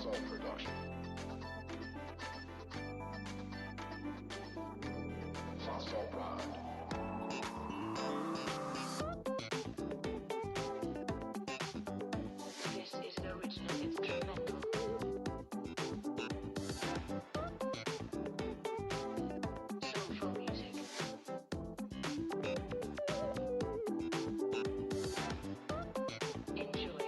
Soul production. Soul ride. This is an original instrumental. Soulful music. Enjoy.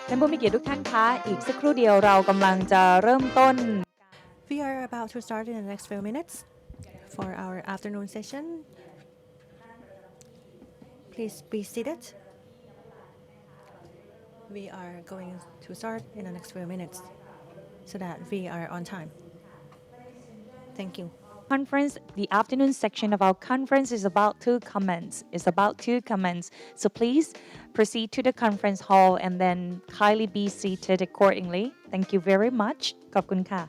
ท่านผู้มีเกียรติทุกท่านคะอีกสักครู่เดียวเรากำลังจะเริ่มต้น We are about to start in the next few minutes for our afternoon session. Please be seated. We are going to start in the next few minutes so that we are on time. Thank you. Conference, the afternoon section of our conference is about to commence. It's about to commence. So please proceed to the conference hall and then kindly be seated accordingly. Thank you very much. ขอบคุณค่ะ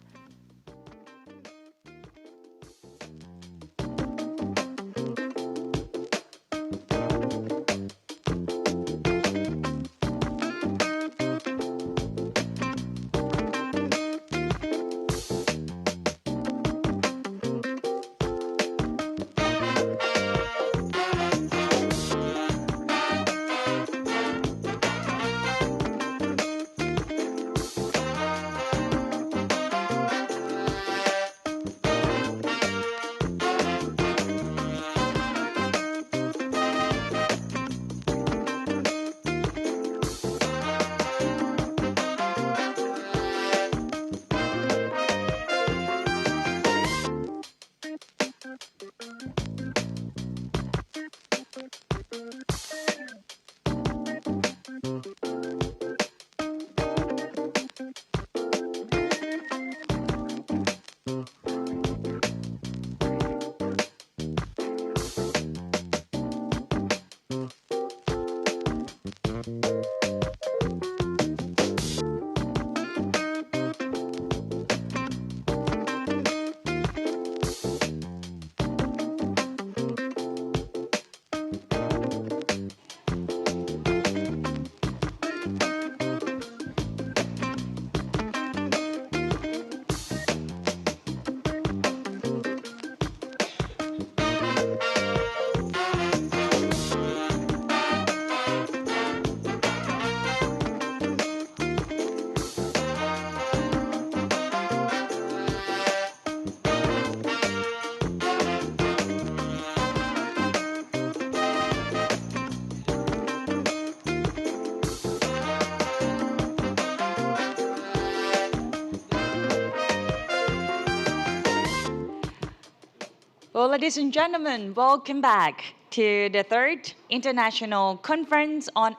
Well, ladies and gentlemen, welcome back to the third International Conference on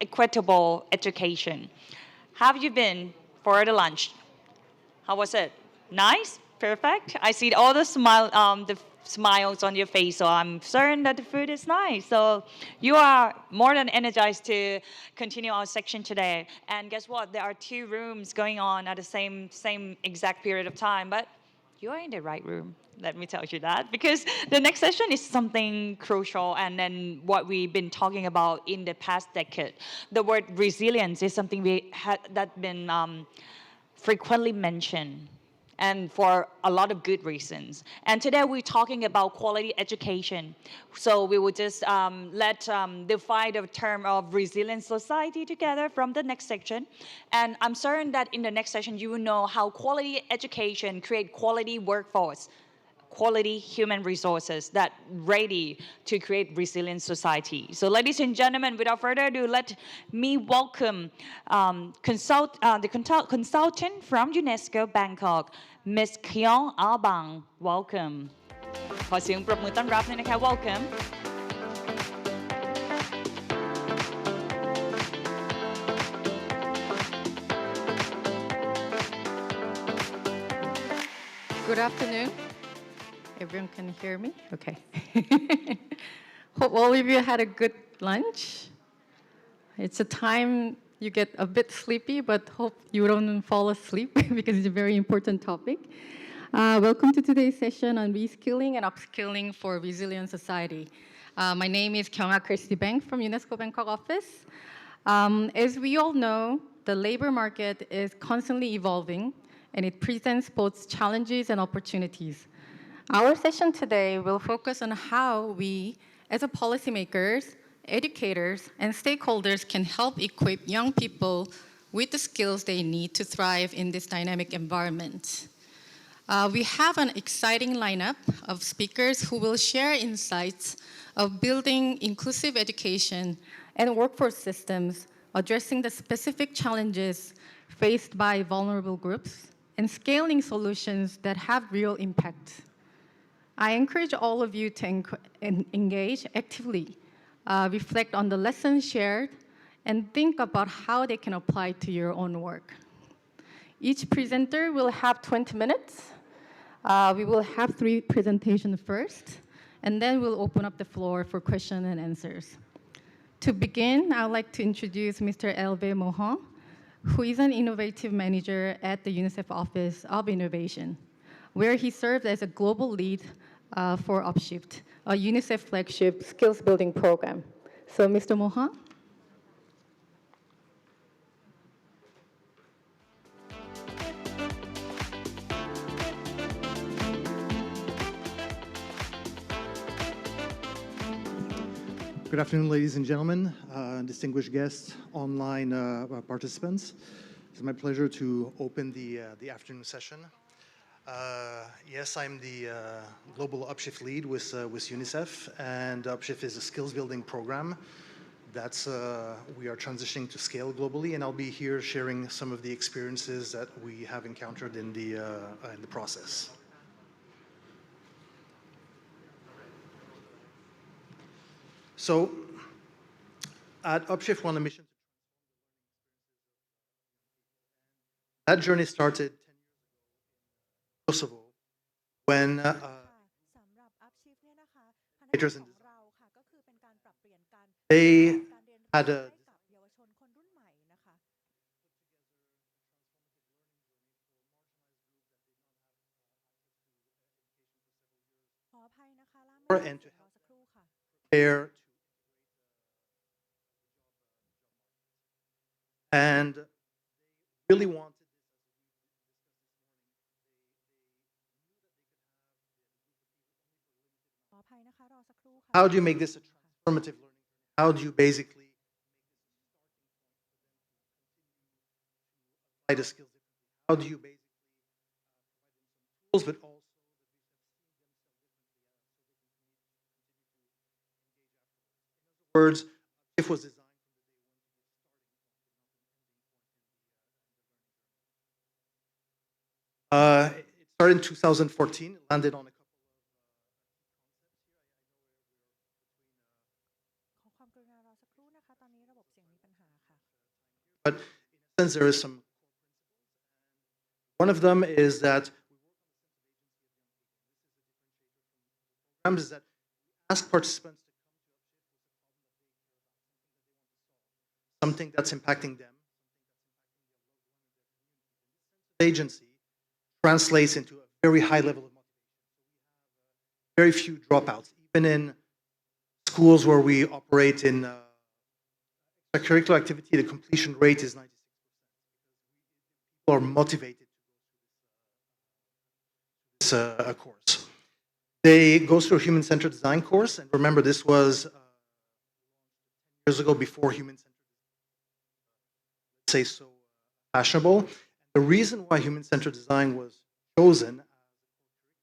Equitable Education. How have you been for the lunch? How was it? Nice? Perfect? I see all the smiles on your face, so I'm certain that the food is nice. So you are more than energized to continue our section today. And guess what? There are 2 rooms going on at the same exact period of time, but you are in the right room. Let me tell you that, because the next session is something crucial, and then what we've been talking about in the past decade. The word resilience is something that's been frequently mentioned, and for a lot of good reasons. And today we're talking about quality education. So we will just define the term of resilient society together from the next section. And I'm certain that in the next session you will know how quality education create quality workforce, quality human resources that ready to create resilient society. So ladies and gentlemen, without further ado, let me welcome the consultant from UNESCO Bangkok, Ms. Kyeong Ah-bang. Welcome. ขอเสียงปรบมือต้อนรับด้วยนะคะ Welcome. Good afternoon. Everyone can hear me? Okay. Hope all of you had a good lunch. It's a time you get a bit sleepy, but hope you don't fall asleep because it's a very important topic. Welcome to today's session on reskilling and upskilling for resilient society. My name is Kyung-ah Christy Bang from UNESCO Bangkok office. As we all know, the labor market is constantly evolving, and it presents both challenges and opportunities. Our session today will focus on how we, as a policymakers, educators, and stakeholders can help equip young people with the skills they need to thrive in this dynamic environment. We have an exciting lineup of speakers who will share insights of building inclusive education and workforce systems addressing the specific challenges faced by vulnerable groups, and scaling solutions that have real impact. I encourage all of you to engage actively, reflect on the lessons shared, and think about how they can apply to your own work. Each presenter will have 20 minutes. We will have 3 presentations first, and then we'll open up the floor for questions and answers. To begin, I'd like to introduce Mr. Hervé Mohan, who is an innovative manager at the UNICEF Office of Innovation, where he served as a global lead for Upshift, a UNICEF flagship skills building program. So, Mr. Mohan? Good afternoon, ladies and gentlemen, distinguished guests, online participants. It's my pleasure to open the afternoon session. Yes, I'm the global Upshift lead with UNICEF, and Upshift is a skills building program that's we are transitioning to scale globally, and I'll be here sharing some of the experiences that we have encountered in the process. So, at Upshift, we're on a mission. That journey started 10 years ago in Kosovo when educators in they had a and to help prepare and really wanted how do you make this a transformative learning? How do you basically apply the skills? How do you basically tools, but also words, if was designed it started in 2014, it landed on a couple but in a sense there is some. One of them is that is that ask participants to come to something that's impacting them. Agency translates into a very high level of motivation. Very few dropouts, even in schools where we operate in extracurricular activity, the completion rate is 96%. People are motivated to this course. They go through a human-centered design course, and remember, this was years ago before human-centered design, say so fashionable. The reason why human-centered design was chosen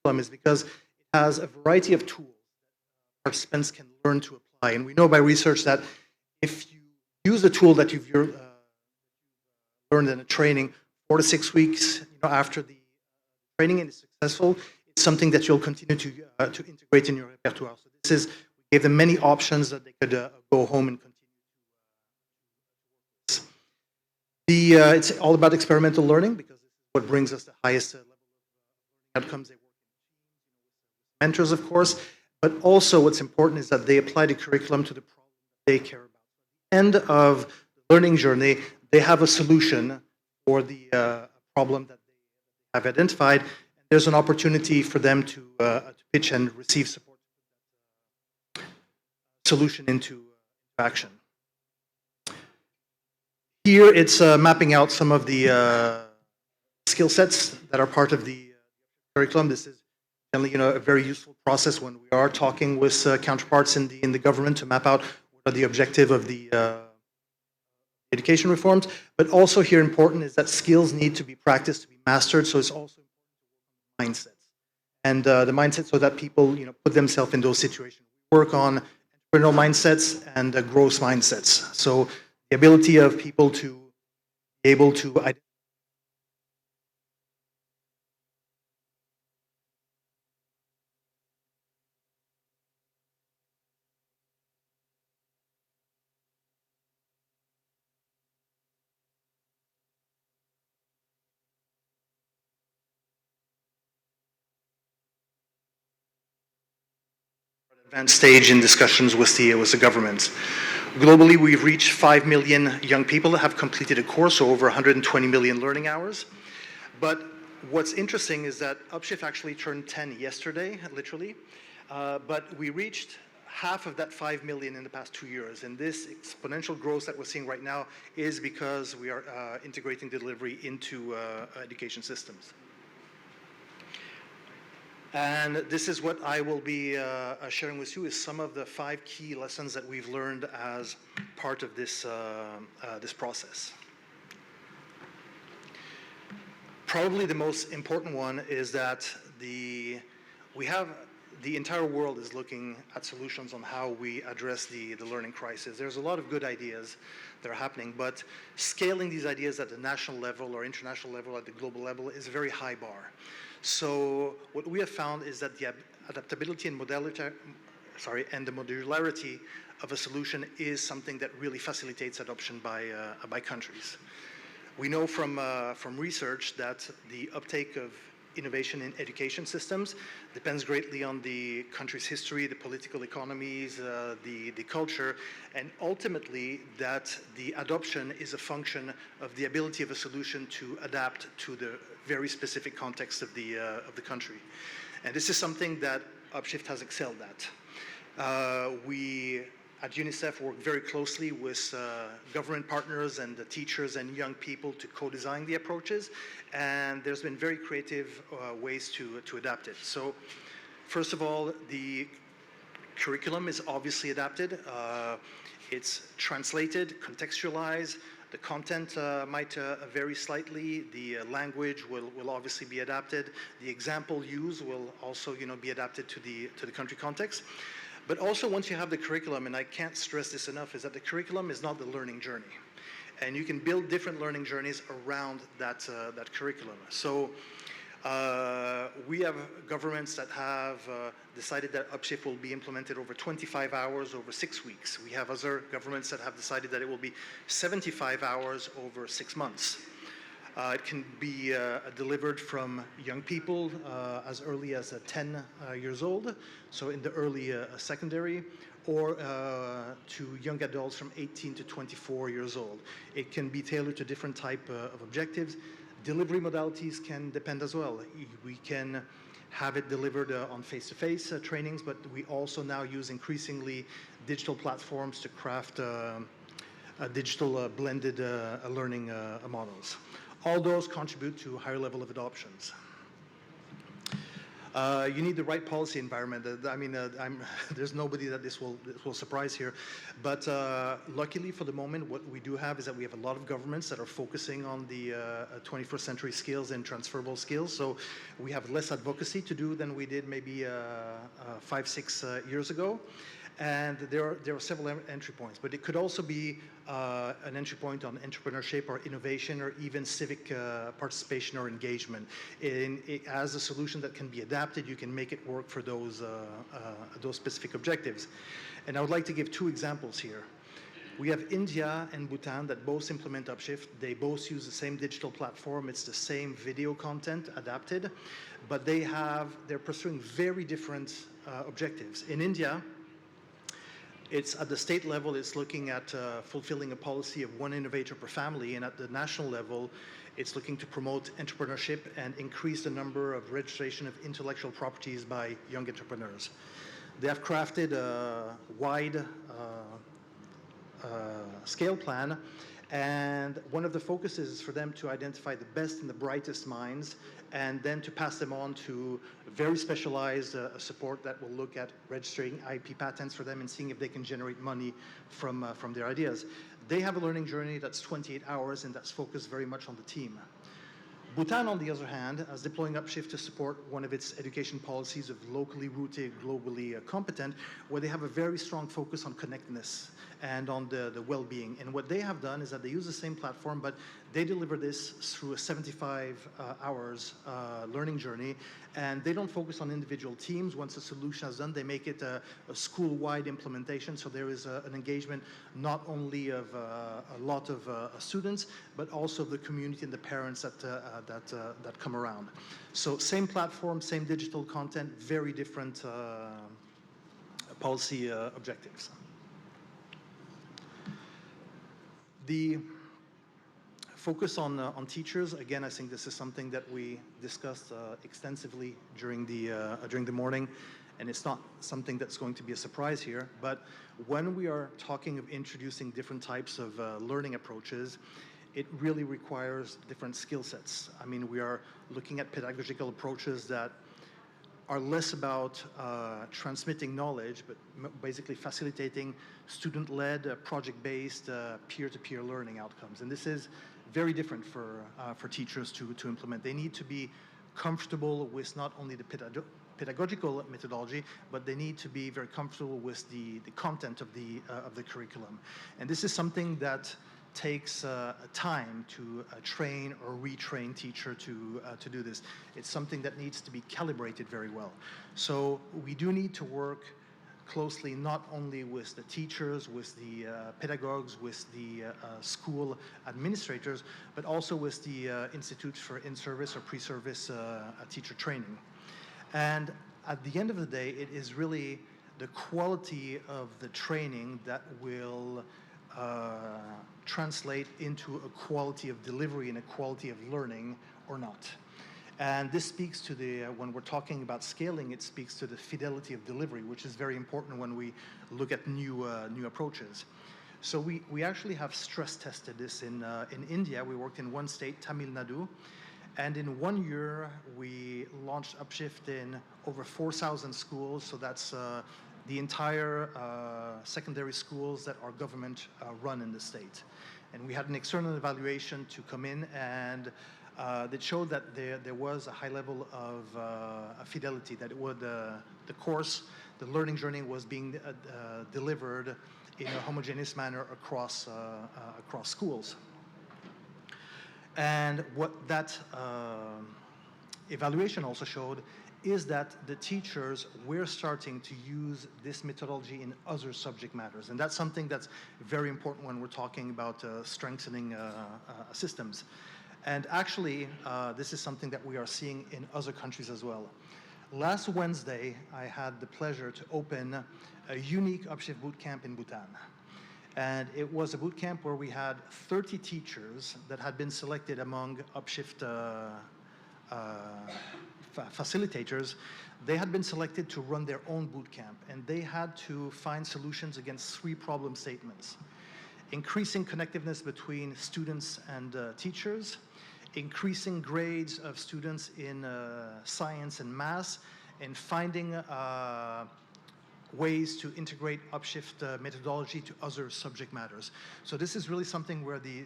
is because it has a variety of tools that participants can learn to apply. And we know by research that if you use a tool that you've learned in a training 4 to 6 weeks after the training and is successful, it's something that you'll continue to integrate in your repertoire. So this is, we gave them many options that they could go home and continue. It's all about experimental learning because this is what brings us the highest level of outcomes. They work with mentors, of course, but also what's important is that they apply the curriculum to the problem that they care about. At the end of the learning journey, they have a solution for the problem that they have identified. There's an opportunity for them to pitch and receive support solution into action. Here it's mapping out some of the skill sets that are part of the curriculum. This is generally a very useful process when we are talking with counterparts in the government to map out what are the objective of the education reforms. But also here important is that skills need to be practiced, to be mastered. So it's also mindsets and the mindset so that people put themselves in those situations. We work on entrepreneurial mindsets and growth mindsets. So the ability of people to be able to identify advanced stage in discussions with the government. Globally, we've reached 5 million young people that have completed a course, so over 120 million learning hours. But what's interesting is that Upshift actually turned 10 yesterday, literally, but we reached half of that 5 million in the past 2 years. And this exponential growth that we're seeing right now is because we are integrating delivery into education systems. And this is what I will be sharing with you, is some of the 5 key lessons that we've learned as part of this, this process. Probably the most important one is that the entire world is looking at solutions on how we address the learning crisis. There's a lot of good ideas that are happening, but scaling these ideas at the national level or international level, at the global level, is a very high bar. So what we have found is that the adaptability and the modularity of a solution is something that really facilitates adoption by countries. We know from research that the uptake of innovation in education systems depends greatly on the country's history, the political economies, the culture, and ultimately that the adoption is a function of the ability of a solution to adapt to the very specific context of the country. And this is something that Upshift has excelled at. We at UNICEF work very closely with government partners and the teachers and young people to co-design the approaches, and there's been very creative ways to adapt it. So first of all, the curriculum is obviously adapted. It's translated, contextualized. The content might vary slightly. The language will obviously be adapted. The example used will also, be adapted to the country context. But also, once you have the curriculum, and I can't stress this enough, is that the curriculum is not the learning journey, and you can build different learning journeys around that curriculum. So we have governments that have decided that Upshift will be implemented over 25 hours over 6 weeks. We have other governments that have decided that it will be 75 hours over 6 months. It can be delivered from young people as early as 10 years old, so in the early secondary, or to young adults from 18 to 24 years old. It can be tailored to different type of objectives. Delivery modalities can depend as well. We can have it delivered on face-to-face trainings, but we also now use increasingly digital platforms to craft digital blended learning models. All those contribute to a higher level of adoptions. You need the right policy environment. There's nobody that this will surprise here. But luckily for the moment, what we do have is that we have a lot of governments that are focusing on the 21st century skills and transferable skills. So we have less advocacy to do than we did maybe 5-6 years ago. And there are several entry points, but it could also be an entry point on entrepreneurship or innovation or even civic participation or engagement. As a solution that can be adapted, you can make it work for those specific objectives. And I would like to give 2 examples here. We have India and Bhutan that both implement Upshift. They both use the same digital platform. It's the same video content adapted, but they're pursuing very different objectives. In India, it's at the state level, it's looking at fulfilling a policy of 1 innovator per family, and at the national level, it's looking to promote entrepreneurship and increase the number of registration of intellectual properties by young entrepreneurs. They have crafted a wide scale plan, and one of the focuses is for them to identify the best and the brightest minds, and then to pass them on to very specialized support that will look at registering IP patents for them and seeing if they can generate money from their ideas. They have a learning journey that's 28 hours, and that's focused very much on the team. Bhutan, on the other hand, is deploying Upshift to support one of its education policies of locally rooted, globally competent, where they have a very strong focus on connectedness and on the well-being. And what they have done is that they use the same platform, but they deliver this through a 75 hours learning journey, and they don't focus on individual teams. Once a solution is done, they make it a school-wide implementation, so there is an engagement not only of a lot of students, but also of the community and the parents that come around. So same platform, same digital content, very different policy objectives. The focus on teachers, again, I think this is something that we discussed extensively during the morning, and it's not something that's going to be a surprise here, but when we are talking of introducing different types of learning approaches, it really requires different skill sets. I mean, we are looking at pedagogical approaches that are less about transmitting knowledge, but basically facilitating student-led, project-based, peer-to-peer learning outcomes. And this is very different for teachers to implement. They need to be comfortable with not only the pedagogical methodology, but they need to be very comfortable with the content of the curriculum. And this is something that takes time to train or retrain teacher to do this. It's something that needs to be calibrated very well. So we do need to work closely not only with the teachers, with the pedagogues, with the school administrators, but also with the institutes for in-service or pre-service teacher training. And at the end of the day, it is really the quality of the training that will translate into a quality of delivery and a quality of learning or not. And this speaks to when we're talking about scaling, it speaks to the fidelity of delivery, which is very important when we look at new approaches. So we actually have stress tested this in India. We worked in one state, Tamil Nadu, and in 1 year, we launched Upshift in over 4,000 schools. So that's the entire secondary schools that are government run in the state. And we had an external evaluation to come in, and that showed that there was a high level of fidelity, that the course, the learning journey was being delivered in a homogeneous manner across schools. And what that evaluation also showed is that the teachers were starting to use this methodology in other subject matters. And that's something that's very important when we're talking about strengthening systems. And actually, this is something that we are seeing in other countries as well. Last Wednesday, I had the pleasure to open a unique Upshift bootcamp in Bhutan. And it was a bootcamp where we had 30 teachers that had been selected among Upshift facilitators. They had been selected to run their own bootcamp, and they had to find solutions against 3 problem statements: increasing connectiveness between students and teachers, increasing grades of students in science and math, and finding ways to integrate Upshift methodology to other subject matters. So this is really something where the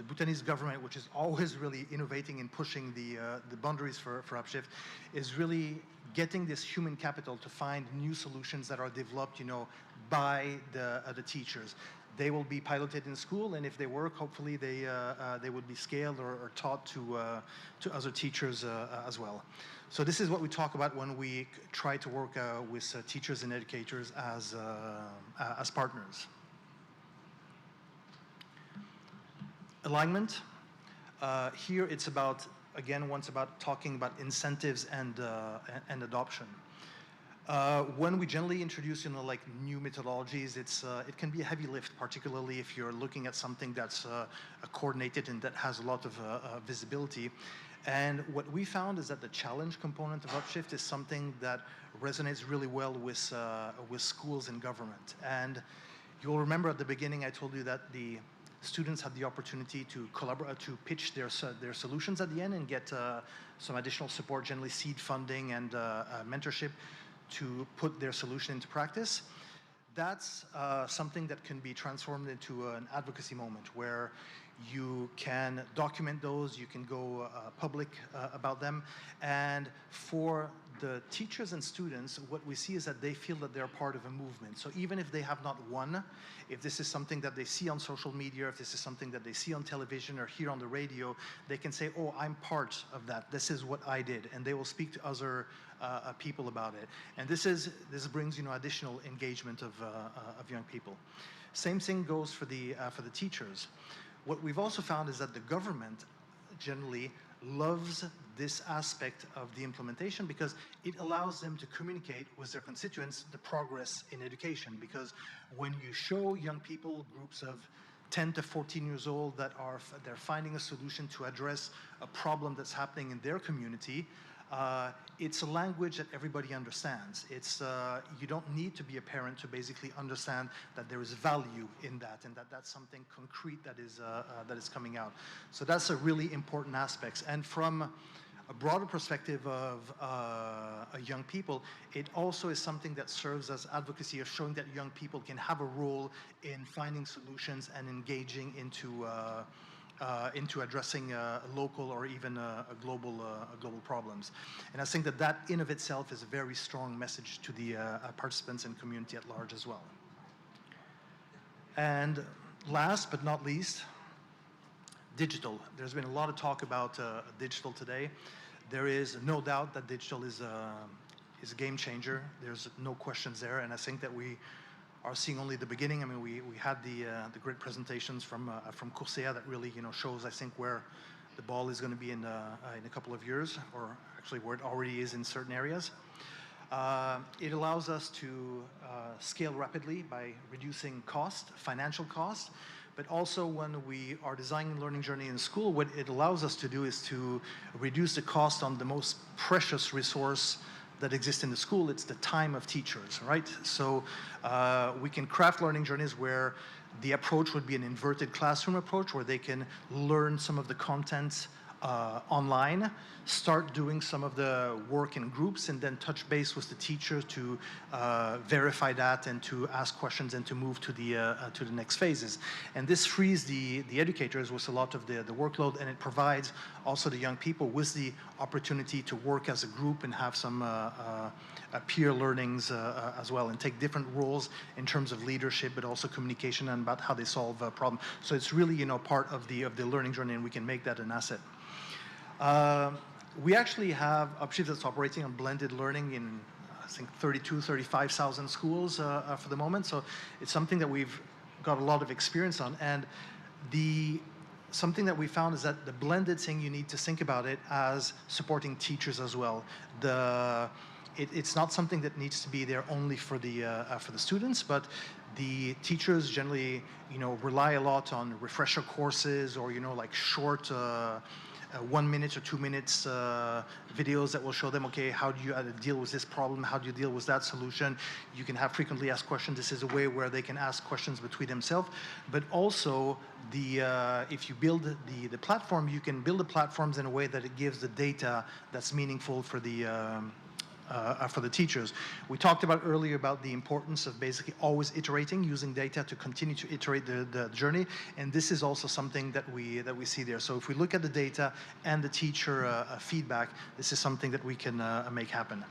Bhutanese government, which is always really innovating and pushing the boundaries for Upshift, is really getting this human capital to find new solutions that are developed, by the teachers. They will be piloted in school, and if they work, hopefully they would be scaled or taught to other teachers as well. So this is what we talk about when we try to work with teachers and educators as partners. Alignment. Here it's about, again, once about talking about incentives and adoption. When we generally introduce, like new methodologies, it can be a heavy lift, particularly if you're looking at something that's coordinated and that has a lot of visibility. And what we found is that the challenge component of Upshift is something that resonates really well with schools and government. And you'll remember at the beginning I told you that the students had the opportunity to collaborate, to pitch their solutions at the end and get some additional support, generally seed funding and mentorship, to put their solution into practice. That's something that can be transformed into an advocacy moment where You can document those, you can go public about them. And for the teachers and students, what we see is that they feel that they're part of a movement. So even if they have not won, if this is something that they see on social media, if this is something that they see on television or hear on the radio, they can say, oh, I'm part of that. This is what I did. And they will speak to other people about it. And this brings, additional engagement of young people. Same thing goes for the teachers. What we've also found is that the government generally loves this aspect of the implementation because it allows them to communicate with their constituents the progress in education. Because when you show young people, groups of 10 to 14 years old, that they're finding a solution to address a problem that's happening in their community, it's a language that everybody understands. You don't need to be a parent to basically understand that there is value in that and that that's something concrete that is coming out. So that's a really important aspect. And from a broader perspective of young people, it also is something that serves as advocacy of showing that young people can have a role in finding solutions and engaging into addressing local or even global problems. And I think that in of itself is a very strong message to the participants and community at large as well. And last but not least, digital. There's been a lot of talk about digital today. There is no doubt that digital is a game changer. There's no questions there, and I think that we are seeing only the beginning. I mean, we had the great presentations from Coursera that really shows, I think, where the ball is going to be in a couple of years, or actually where it already is in certain areas. It allows us to scale rapidly by reducing cost, financial cost, but also when we are designing a learning journey in school, what it allows us to do is to reduce the cost on the most precious resource that exists in the school. It's the time of teachers, right? So we can craft learning journeys where the approach would be an inverted classroom approach, where they can learn some of the content online, start doing some of the work in groups, and then touch base with the teacher to verify that and to ask questions and to move to the next phases. And this frees the educators with a lot of the workload, and it provides also the young people with the opportunity to work as a group and have some peer learnings as well, and take different roles in terms of leadership, but also communication and about how they solve a problem. So it's really part of the learning journey, and we can make that an asset. We actually have Upskilling that's operating on blended learning in, I think, 35,000 schools for the moment. So it's something that we've got a lot of experience on. And something that we found is that the blended thing, you need to think about it as supporting teachers as well. It's not something that needs to be there only for the students, but the teachers generally, rely a lot on refresher courses or, like short 1 minute or 2 minutes videos that will show them, okay, how do you deal with this problem? How do you deal with that solution? You can have frequently asked questions. This is a way where they can ask questions between themselves. But also, if you build the platform, you can build the platforms in a way that it gives the data that's meaningful for the teachers. We talked about earlier about the importance of basically always iterating, using data to continue to iterate the journey, and this is also something that we see there. So if we look at the data and the teacher feedback, this is something that we can make happen.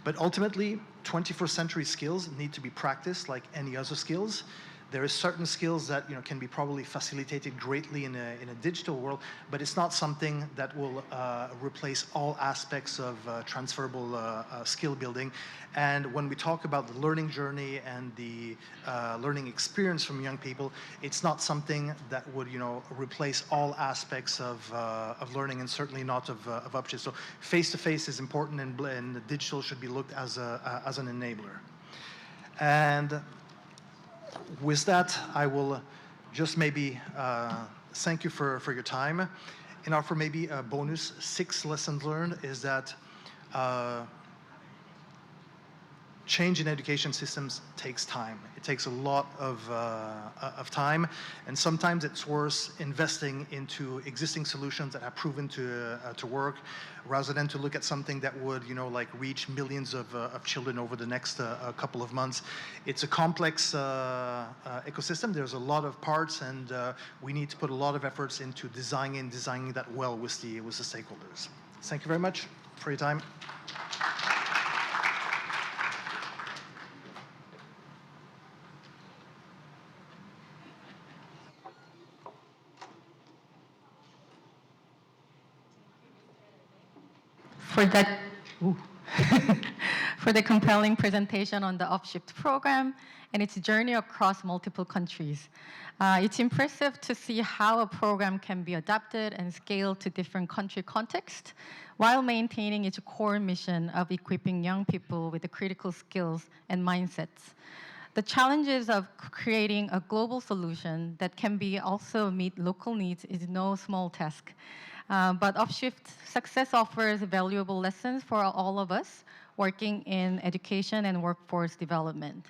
But ultimately, 21st century skills need to be practiced like any other skills. There is certain skills that can be probably facilitated greatly in a digital world, but it's not something that will replace all aspects of transferable skill building. And when we talk about the learning journey and the learning experience from young people, it's not something that would replace all aspects of learning, and certainly not of Upskilling. So face-to-face is important, and digital should be looked as an enabler. And with that, I will just maybe thank you for your time and offer maybe a bonus 6 lessons learned is that change in education systems takes time. It takes a lot of time, and sometimes it's worth investing into existing solutions that have proven to work, rather than to look at something that would, like reach millions of children over the next couple of months. It's a complex ecosystem. There's a lot of parts, and we need to put a lot of efforts into designing that well with the stakeholders. Thank you very much for your time. For that, for the compelling presentation on the Upshift program and its journey across multiple countries. It's impressive to see how a program can be adapted and scaled to different country contexts while maintaining its core mission of equipping young people with the critical skills and mindsets. The challenges of creating a global solution that can be also meet local needs is no small task. But Upshift's success offers valuable lessons for all of us working in education and workforce development.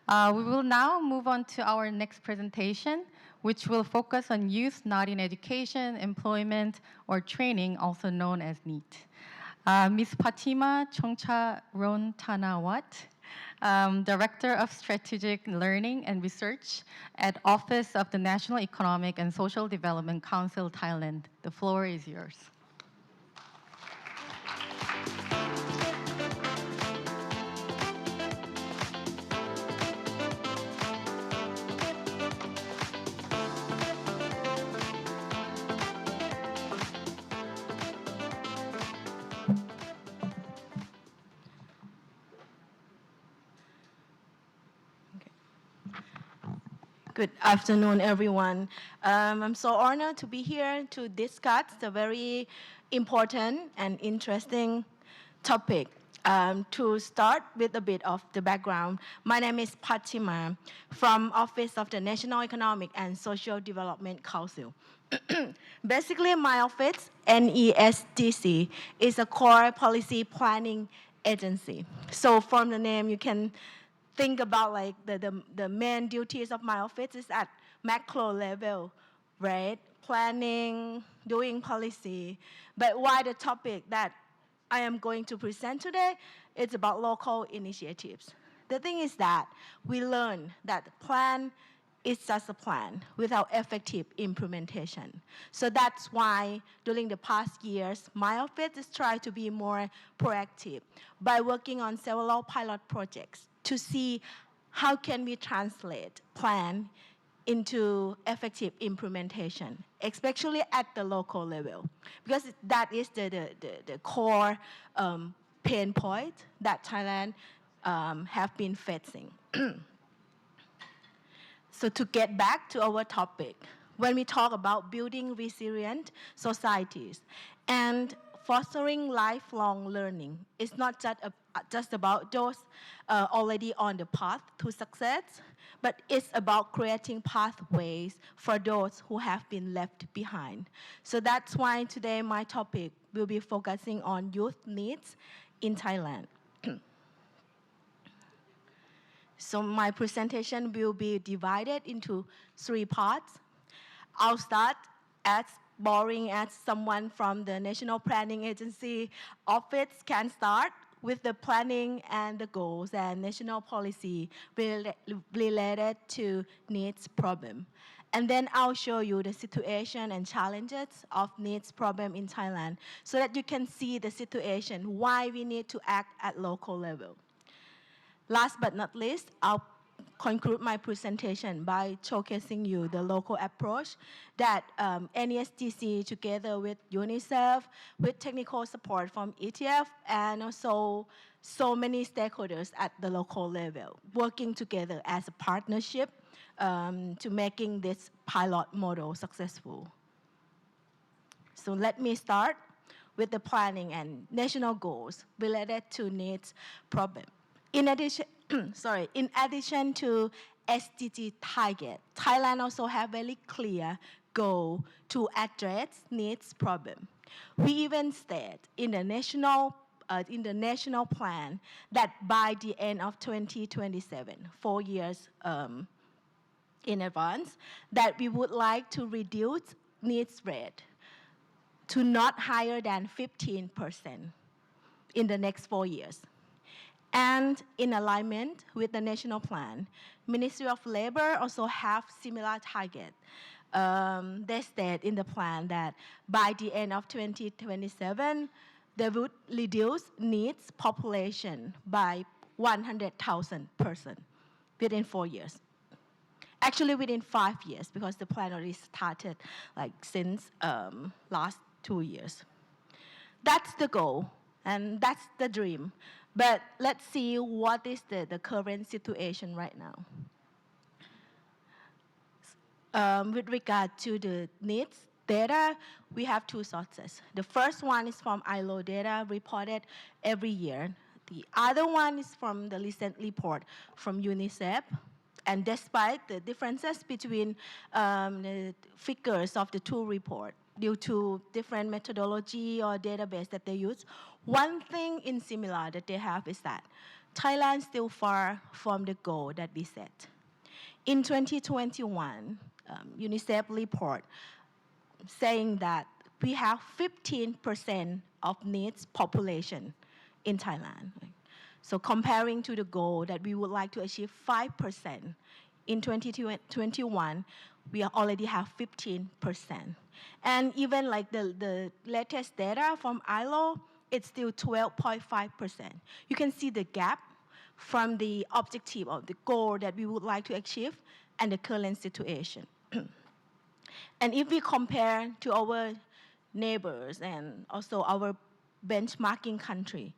We will now move on to our next presentation, which will focus on youth not in education, employment, or training, also known as NEET. Ms. Fatima Chongcharon Tanawat, Director of Strategic Learning and Research at Office of the National Economic and Social Development Council, Thailand. The floor is yours. Good afternoon, everyone. I'm so honored to be here to discuss the very important and interesting topic. To start with a bit of the background, my name is Fatima from Office of the National Economic and Social Development Council. Basically, my office, NESDC, is a core policy planning agency. So from the name, you can think about like the main duties of my office is at macro level, right? Planning, doing policy. But why the topic that I am going to present today is about local initiatives. The thing is that we learn that the plan is just a plan without effective implementation. So that's why during the past years, my office is trying to be more proactive by working on several pilot projects to see how can we translate plan into effective implementation, especially at the local level, because that is the core pain point that Thailand have been facing. So to get back to our topic, when we talk about building resilient societies and fostering lifelong learning, it's not just about those already on the path to success, but it's about creating pathways for those who have been left behind. So that's why today my topic will be focusing on youth needs in Thailand. So my presentation will be divided into 3 parts. I'll start as boring as someone from the National Planning Agency office can start with the planning and the goals and national policy related to needs problem. And then I'll show you the situation and challenges of needs problem in Thailand so that you can see the situation, why we need to act at local level. Last but not least, I'll conclude my presentation by showcasing you the local approach that NESDC together with UNICEF, with technical support from ETF, and also so many stakeholders at the local level, working together as a partnership to making this pilot model successful. So let me start with the planning and national goals related to needs problem. In addition to SDG target, Thailand also have very clear goal to address needs problem. We even state in the national in the national plan that by the end of 2027, 4 years in advance, that we would like to reduce needs rate to not higher than 15% in the next 4 years. And in alignment with the national plan, Ministry of Labor also have similar target. They state in the plan that by the end of 2027, they would reduce needs population by 100,000 person within 4 years. Actually, within 5 years, because the plan already started like since last 2 years. That's the goal, and that's the dream. But let's see what is the current situation right now. With regard to the needs data, we have two sources. The first one is from ILO data reported every year. The other one is from the recent report from UNICEF. And despite the differences between the figures of the two reports, due to different methodology or database that they use, one thing in similar that they have is that Thailand is still far from the goal that we set. In 2021, UNICEF report saying that we have 15% of needs population in Thailand. So comparing to the goal that we would like to achieve 5%, in 2021, we already have 15%. And even like the latest data from ILO, it's still 12.5%. You can see the gap from the objective of the goal that we would like to achieve and the current situation. And if we compare to our neighbors and also our benchmarking country,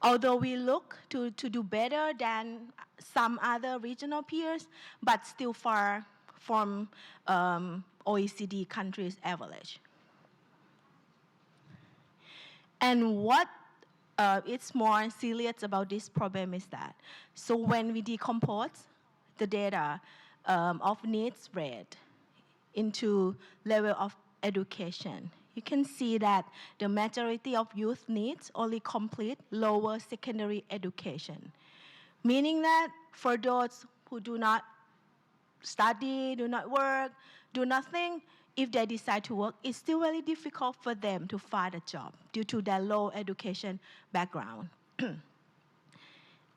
although we look to do better than some other regional peers, but still far from OECD countries' average. And what is more serious about this problem is that, so when we decompose the data of needs rate into level of education, you can see that the majority of youth needs only complete lower secondary education. Meaning that for those who do not study, do not work, do nothing, if they decide to work, it's still very difficult for them to find a job due to their low education background.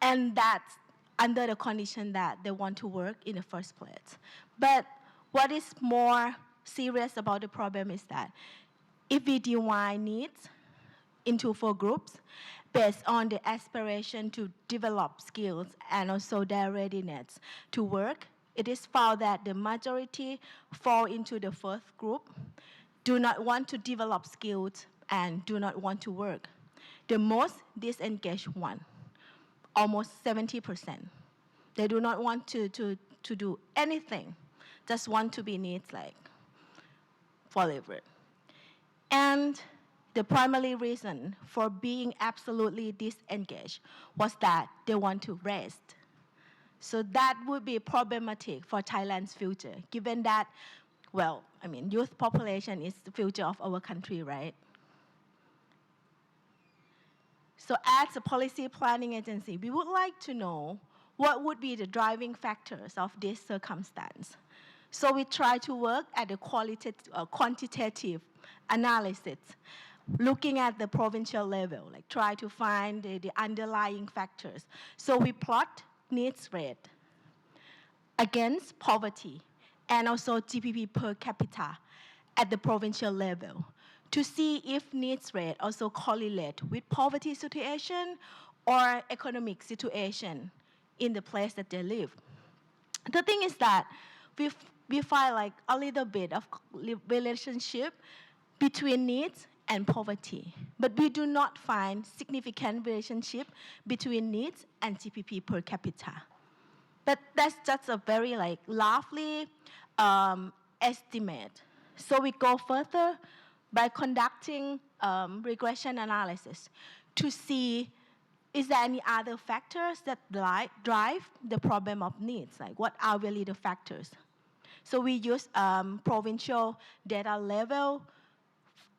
And that's under the condition that they want to work in the first place. But what is more serious about the problem is that if we divide needs into 4 groups based on the aspiration to develop skills and also their readiness to work, it is found that the majority fall into the first group, do not want to develop skills and do not want to work. The most disengaged one, almost 70%. They do not want to do anything, just want to be needs like forever. And the primary reason for being absolutely disengaged was that they want to rest. So that would be problematic for Thailand's future, given that, well, I mean, youth population is the future of our country, right? So as a policy planning agency, we would like to know what would be the driving factors of this circumstance. So we try to work at the quantitative analysis, looking at the provincial level, like try to find the underlying factors. So we plot needs rate against poverty and also GDP per capita at the provincial level to see if needs rate also correlate with poverty situation or economic situation in the place that they live. The thing is that we find like a little bit of relationship between needs and poverty, but we do not find significant relationship between needs and GDP per capita. But that's just a very like lovely estimate. So we go further by conducting regression analysis to see is there any other factors that drive the problem of needs? Like what are really the factors? So we use provincial data level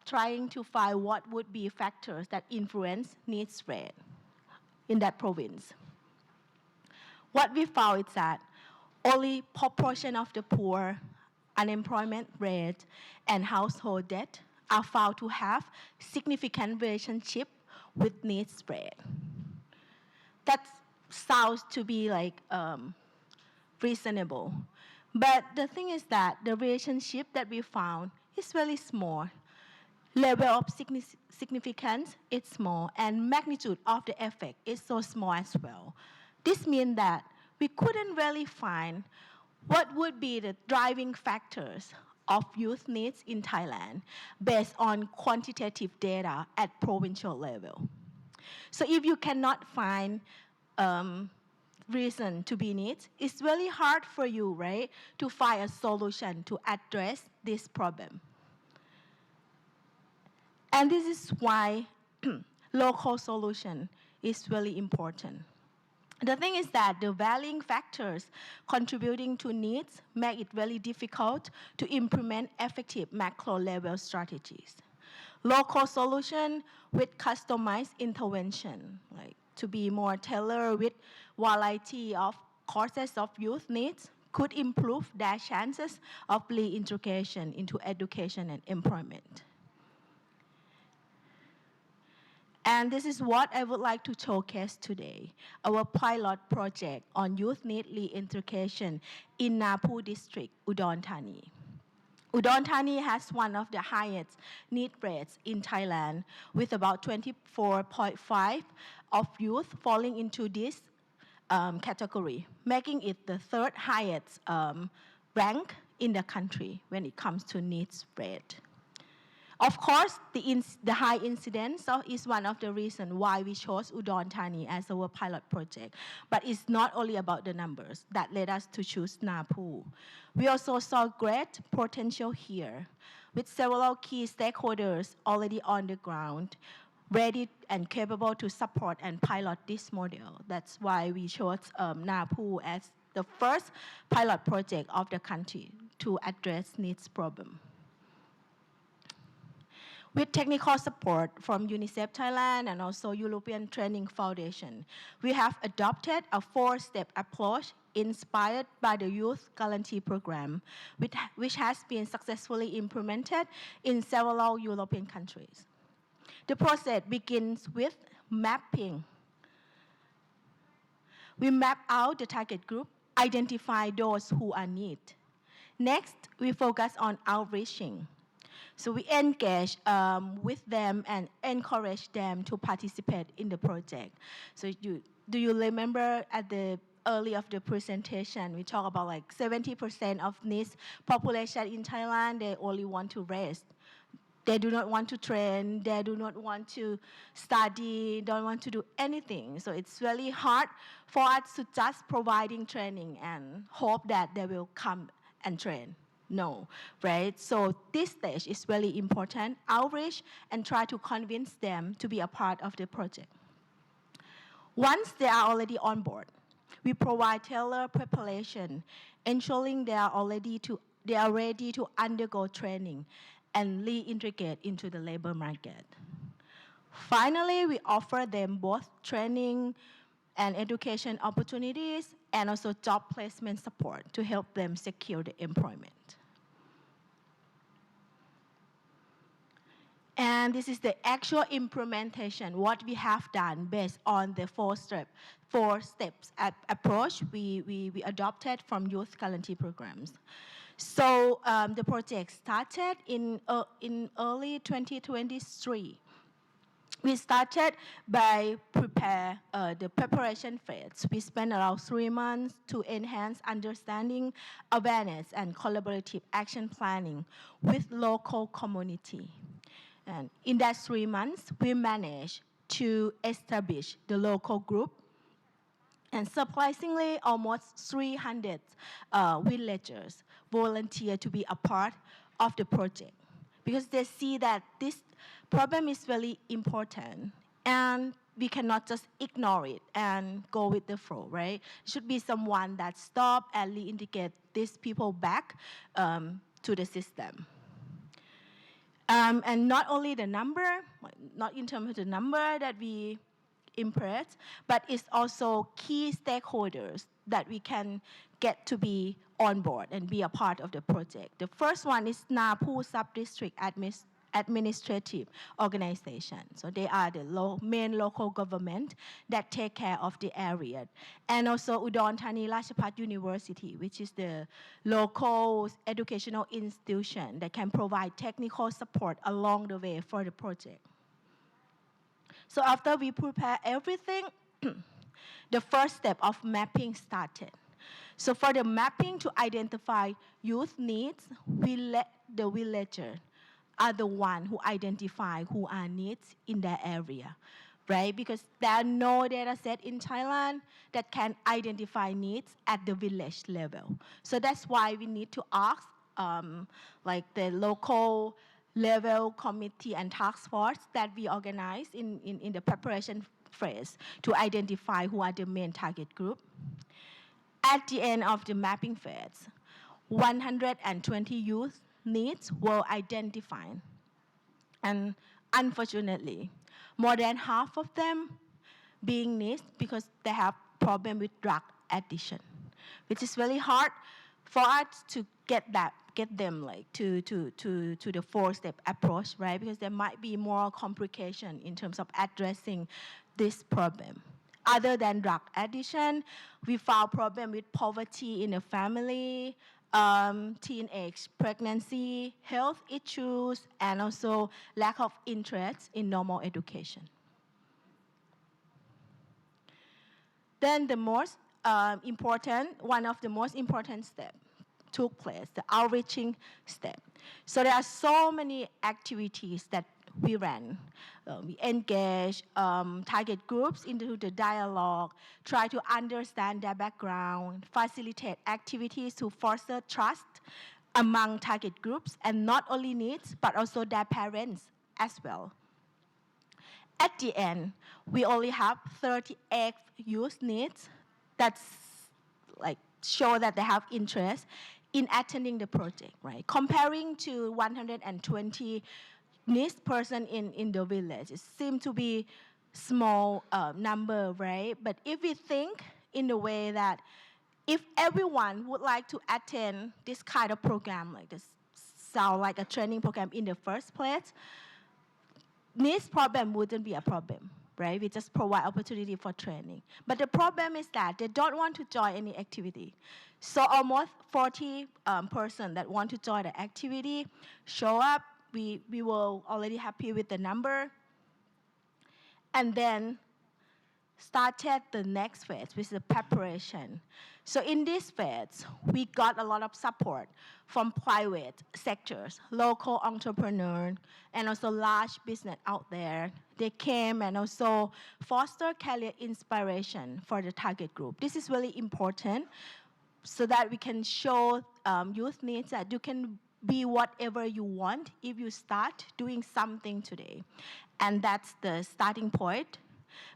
trying to find what would be factors that influence needs rate in that province. What we found is that only proportion of the poor, unemployment rate, and household debt are found to have significant relationship with needs rate. That sounds to be like reasonable. But the thing is that the relationship that we found is very small. Level of significance is small, and magnitude of the effect is so small as well. This means that we couldn't really find what would be the driving factors of youth needs in Thailand based on quantitative data at provincial level. So if you cannot find reason to be needs, it's really hard for you, right, to find a solution to address this problem. And this is why local solution is really important. The thing is that the varying factors contributing to needs make it really difficult to implement effective macro-level strategies. Local solution with customized intervention, like to be more tailored with variety of courses of youth needs, could improve their chances of reintegration into education and employment. And this is what I would like to showcase today, our pilot project on youth need reintegration in Napu district, Udon Thani. Udon Thani has one of the highest need rates in Thailand, with about 24.5 of youth falling into this category, making it the third highest rank in the country when it comes to needs rate. Of course, the high incidence is one of the reasons why we chose Udon Thani as our pilot project. But it's not only about the numbers that led us to choose Napu. We also saw great potential here, with several key stakeholders already on the ground, ready and capable to support and pilot this model. That's why we chose Napu as the first pilot project of the country to address needs problem. With technical support from UNICEF Thailand and also European Training Foundation, we have adopted a four-step approach inspired by the Youth Guarantee Program, which has been successfully implemented in several European countries. The process begins with mapping. We map out the target group, identify those who are in need. Next, we focus on outreaching. So we engage with them and encourage them to participate in the project. So do you remember at the early of the presentation, we talk about like 70% of needs population in Thailand, they only want to rest. They do not want to train, they do not want to study, don't want to do anything. So it's really hard for us to just providing training and hope that they will come and train. No, right? So this stage is really important, outreach, and try to convince them to be a part of the project. Once they are already on board, we provide tailored preparation, ensuring they are ready to undergo training and reintegrate into the labor market. Finally, we offer them both training and education opportunities and also job placement support to help them secure the employment. And this is the actual implementation, what we have done based on the four steps approach we adopted from Youth Guarantee programs. So the project started in early 2023. We started by prepare the preparation phase. We spent around 3 months to enhance understanding, awareness, and collaborative action planning with local community. And in that 3 months, we managed to establish the local group. And surprisingly, almost 300 villagers volunteered to be a part of the project because they see that this problem is very important and we cannot just ignore it and go with the flow, right? Should be someone that stop and reintegrate these people back to the system. And not only the number, not in terms of the number that we impress, but it's also key stakeholders that we can get to be on board and be a part of the project. The first one is Napu Sub-District Administrative Organization. So they are the main local government that take care of the area. And also Udon Thani Ratchapat University, which is the local educational institution that can provide technical support along the way for the project. So after we prepare everything, the first step of mapping started. So for the mapping to identify youth needs, we let the villager are the one who identify who are needs in their area, right? Because there are no data set in Thailand that can identify needs at the village level. So that's why we need to ask like the local level committee and task force that we organize in the preparation phase to identify who are the main target group. At the end of the mapping phase, 120 youth needs were identified. And unfortunately, more than half of them being needs because they have problem with drug addiction, which is really hard for us to get them like to the four-step approach, right? Because there might be more complication in terms of addressing this problem. Other than drug addiction, we found problem with poverty in the family, teenage pregnancy, health issues, and also lack of interest in normal education. Then the most one of the most important steps took place, the outreaching step. So there are so many activities that we ran. We engage target groups into the dialogue, try to understand their background, facilitate activities to foster trust among target groups, and not only needs, but also their parents as well. At the end, we only have 38 youth needs that's like show that they have interest in attending the project, right? Comparing to 120 needs person in the village, it seems to be small number, right? But if we think in the way that if everyone would like to attend this kind of program, like this sound like a training program in the first place, needs problem wouldn't be a problem, right? We just provide opportunity for training. But the problem is that they don't want to join any activity. So almost 40 person that want to join the activity show up. We were already happy with the number. And then started the next phase, which is the preparation. So in this phase, we got a lot of support from private sectors, local entrepreneurs, and also large business out there. They came and also foster career inspiration for the target group. This is really important so that we can show youth needs that you can be whatever you want if you start doing something today. And that's the starting point.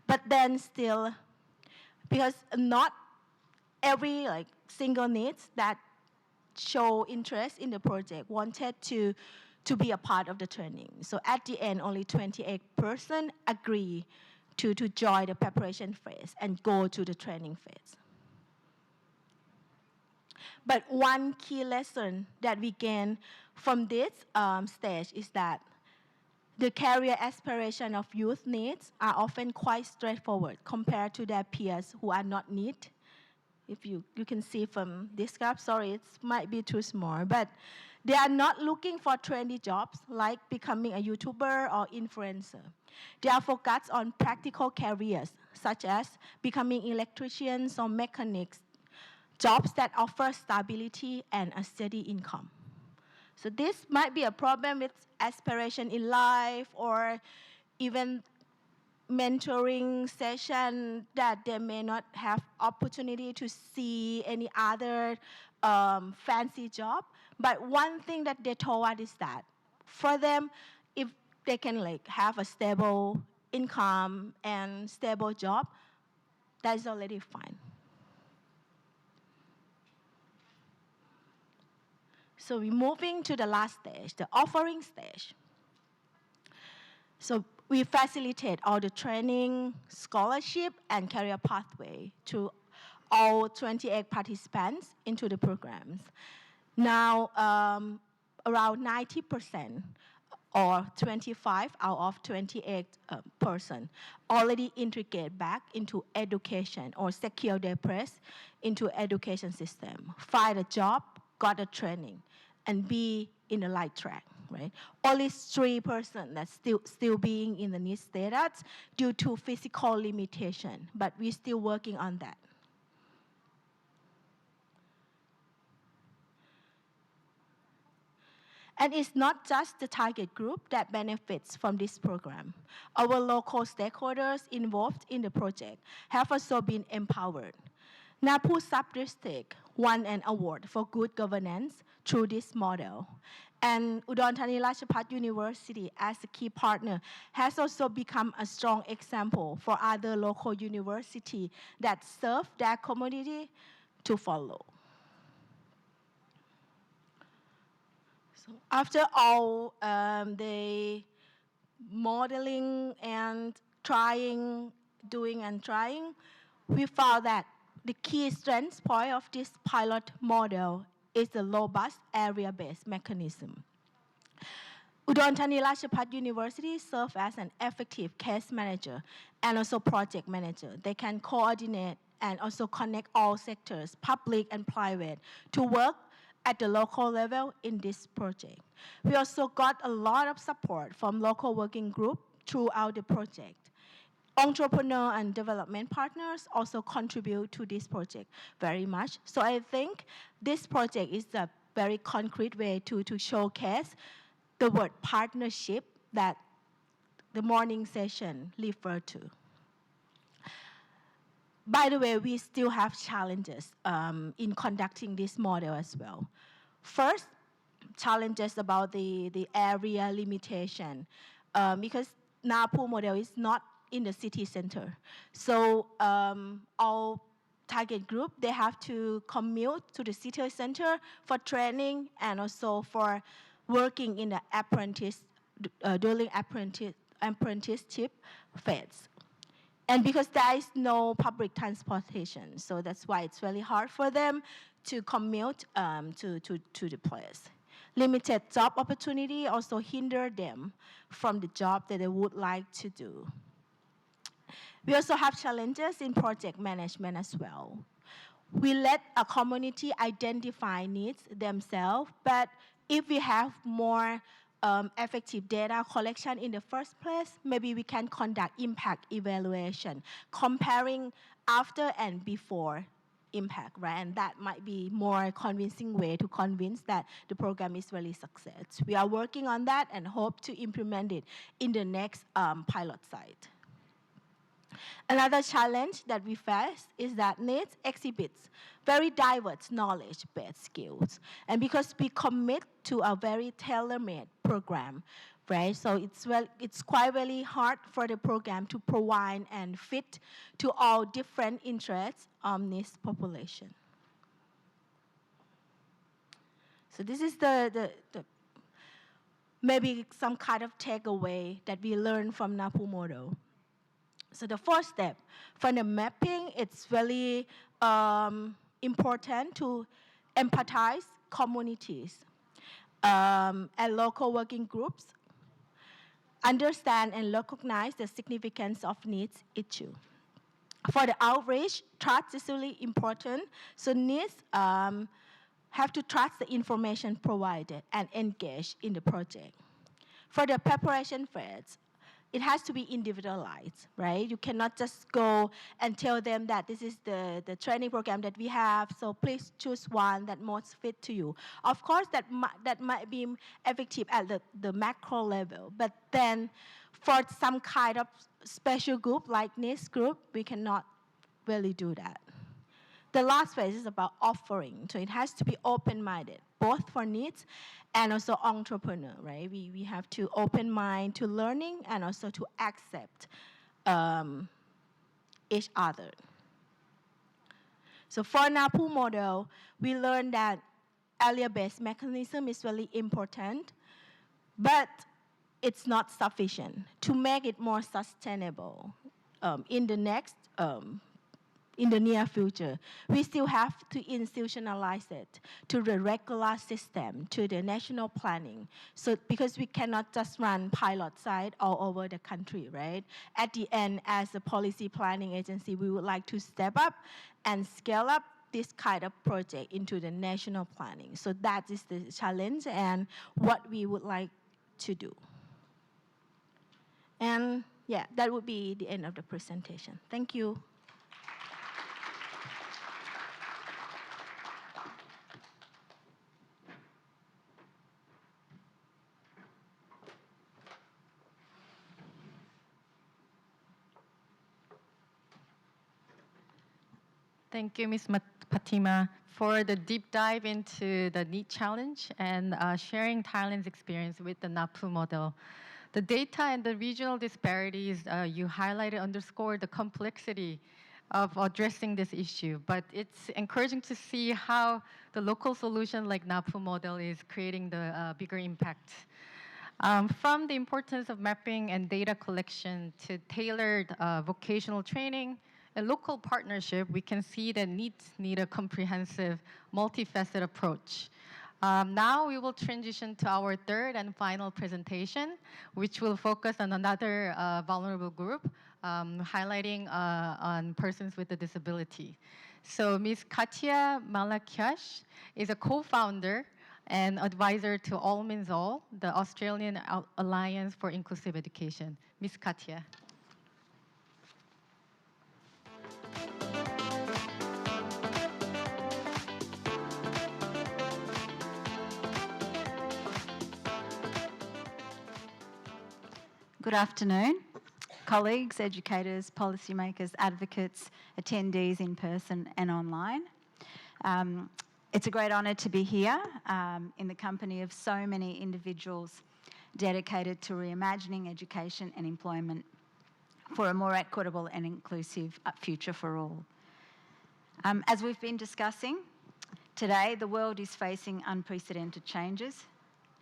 But then still, because not every like single needs that show interest in the project wanted to be a part of the training. So at the end, only 28% agree to join the preparation phase and go to the training phase. But one key lesson that we gain from this stage is that the career aspiration of youth needs are often quite straightforward compared to their peers who are not need. If you can see from this graph, sorry, it might be too small, but they are not looking for trendy jobs like becoming a YouTuber or influencer. They are focused on practical careers such as becoming electricians or mechanics, jobs that offer stability and a steady income. So this might be a problem with aspiration in life or even mentoring session that they may not have opportunity to see any other fancy job. But one thing that they told us is that for them, if they can like have a stable income and stable job, that's already fine. So we're moving to the last stage, the offering stage. So we facilitate all the training, scholarship, and career pathway to all 28 participants into the programs. Now, around 90% or 25 out of 28 person already integrate back into education or secure their place into education system, find a job, got a training, and be in the right track, right? Only 3% that's still being in the need status due to physical limitation, but we're still working on that. And it's not just the target group that benefits from this program. Our local stakeholders involved in the project have also been empowered. Napu Sub-District won an award for good governance through this model. And Udon Thani Ratchapat University, as a key partner, has also become a strong example for other local universities that serve their community to follow. So after all the modeling and doing and trying, we found that the key strength point of this pilot model is the robust area-based mechanism. Udon Thani Ratchapat University serves as an effective case manager and also project manager. They can coordinate and also connect all sectors, public and private, to work at the local level in this project. We also got a lot of support from local working group throughout the project. Entrepreneur and development partners also contribute to this project very much. So I think this project is a very concrete way to showcase the word partnership that the morning session referred to. By the way, we still have challenges in conducting this model as well. First, challenges about the area limitation because Napu model is not in the city center. So all target group, they have to commute to the city center for training and also for working in the during apprenticeship phase. And because there is no public transportation, so that's why it's really hard for them to commute to the place. Limited job opportunity also hinder them from the job that they would like to do. We also have challenges in project management as well. We let a community identify needs themselves, but if we have more effective data collection in the first place, maybe we can conduct impact evaluation, comparing after and before impact, right? And that might be more convincing way to convince that the program is really success. We are working on that and hope to implement it in the next pilot site. Another challenge that we face is that NEEDS exhibits very diverse knowledge-based skills. And because we commit to a very tailor-made program, right? So it's quite really hard for the program to provide and fit to all different interests of this population. So this is the maybe some kind of takeaway that we learned from Napu model. So the first step for the mapping, it's really important to empathize communities and local working groups, understand and recognize the significance of needs issue. For the outreach, trust is really important. So needs have to trust the information provided and engage in the project. For the preparation phase, it has to be individualized, right? You cannot just go and tell them that this is the training program that we have, so please choose one that most fit to you. Of course, that might be effective at the macro level, but then for some kind of special group like this group, we cannot really do that. The last phase is about offering, so it has to be open-minded, both for needs and also entrepreneur, right? We have to open mind to learning and also to accept each other. So for Napu model, we learned that area-based mechanism is really important, but it's not sufficient. To make it more sustainable in the next in the near future, we still have to institutionalize it to the regular system, to the national planning. So because we cannot just run pilot site all over the country, right? At the end, as a policy planning agency, we would like to step up and scale up this kind of project into the national planning. So that is the challenge and what we would like to do. And yeah, that would be the end of the presentation. Thank you. Thank you, Ms. Patima, for the deep dive into the NEET challenge and sharing Thailand's experience with the NAPU model. The data and the regional disparities you highlighted underscore the complexity of addressing this issue, but it's encouraging to see how the local solution like NAPU model is creating the bigger impact. From the importance of mapping and data collection to tailored vocational training and local partnership, we can see that needs need a comprehensive, multifaceted approach. Now we will transition to our third and final presentation, which will focus on another vulnerable group, highlighting on persons with a disability. So Ms. Katia Malakiash is a co-founder and advisor to All Means All, the Australian Alliance for Inclusive Education. Ms. Katia. Good afternoon, colleagues, educators, policymakers, advocates, attendees in person and online. It's a great honour to be here in the company of so many individuals dedicated to reimagining education and employment for a more equitable and inclusive future for all. As we've been discussing, today the world is facing unprecedented changes,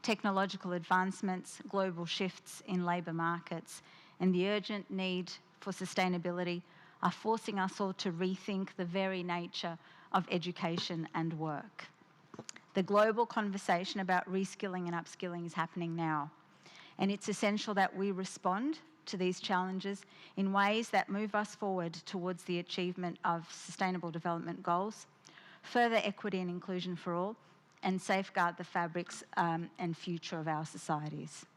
technological advancements, global shifts in labour markets, and the urgent need for sustainability are forcing us all to rethink the very nature of education and work. The global conversation about reskilling and upskilling is happening now, and it's essential that we respond to these challenges in ways that move us forward towards the achievement of Sustainable Development Goals, further equity and inclusion for all, and safeguard the fabrics and future of our societies.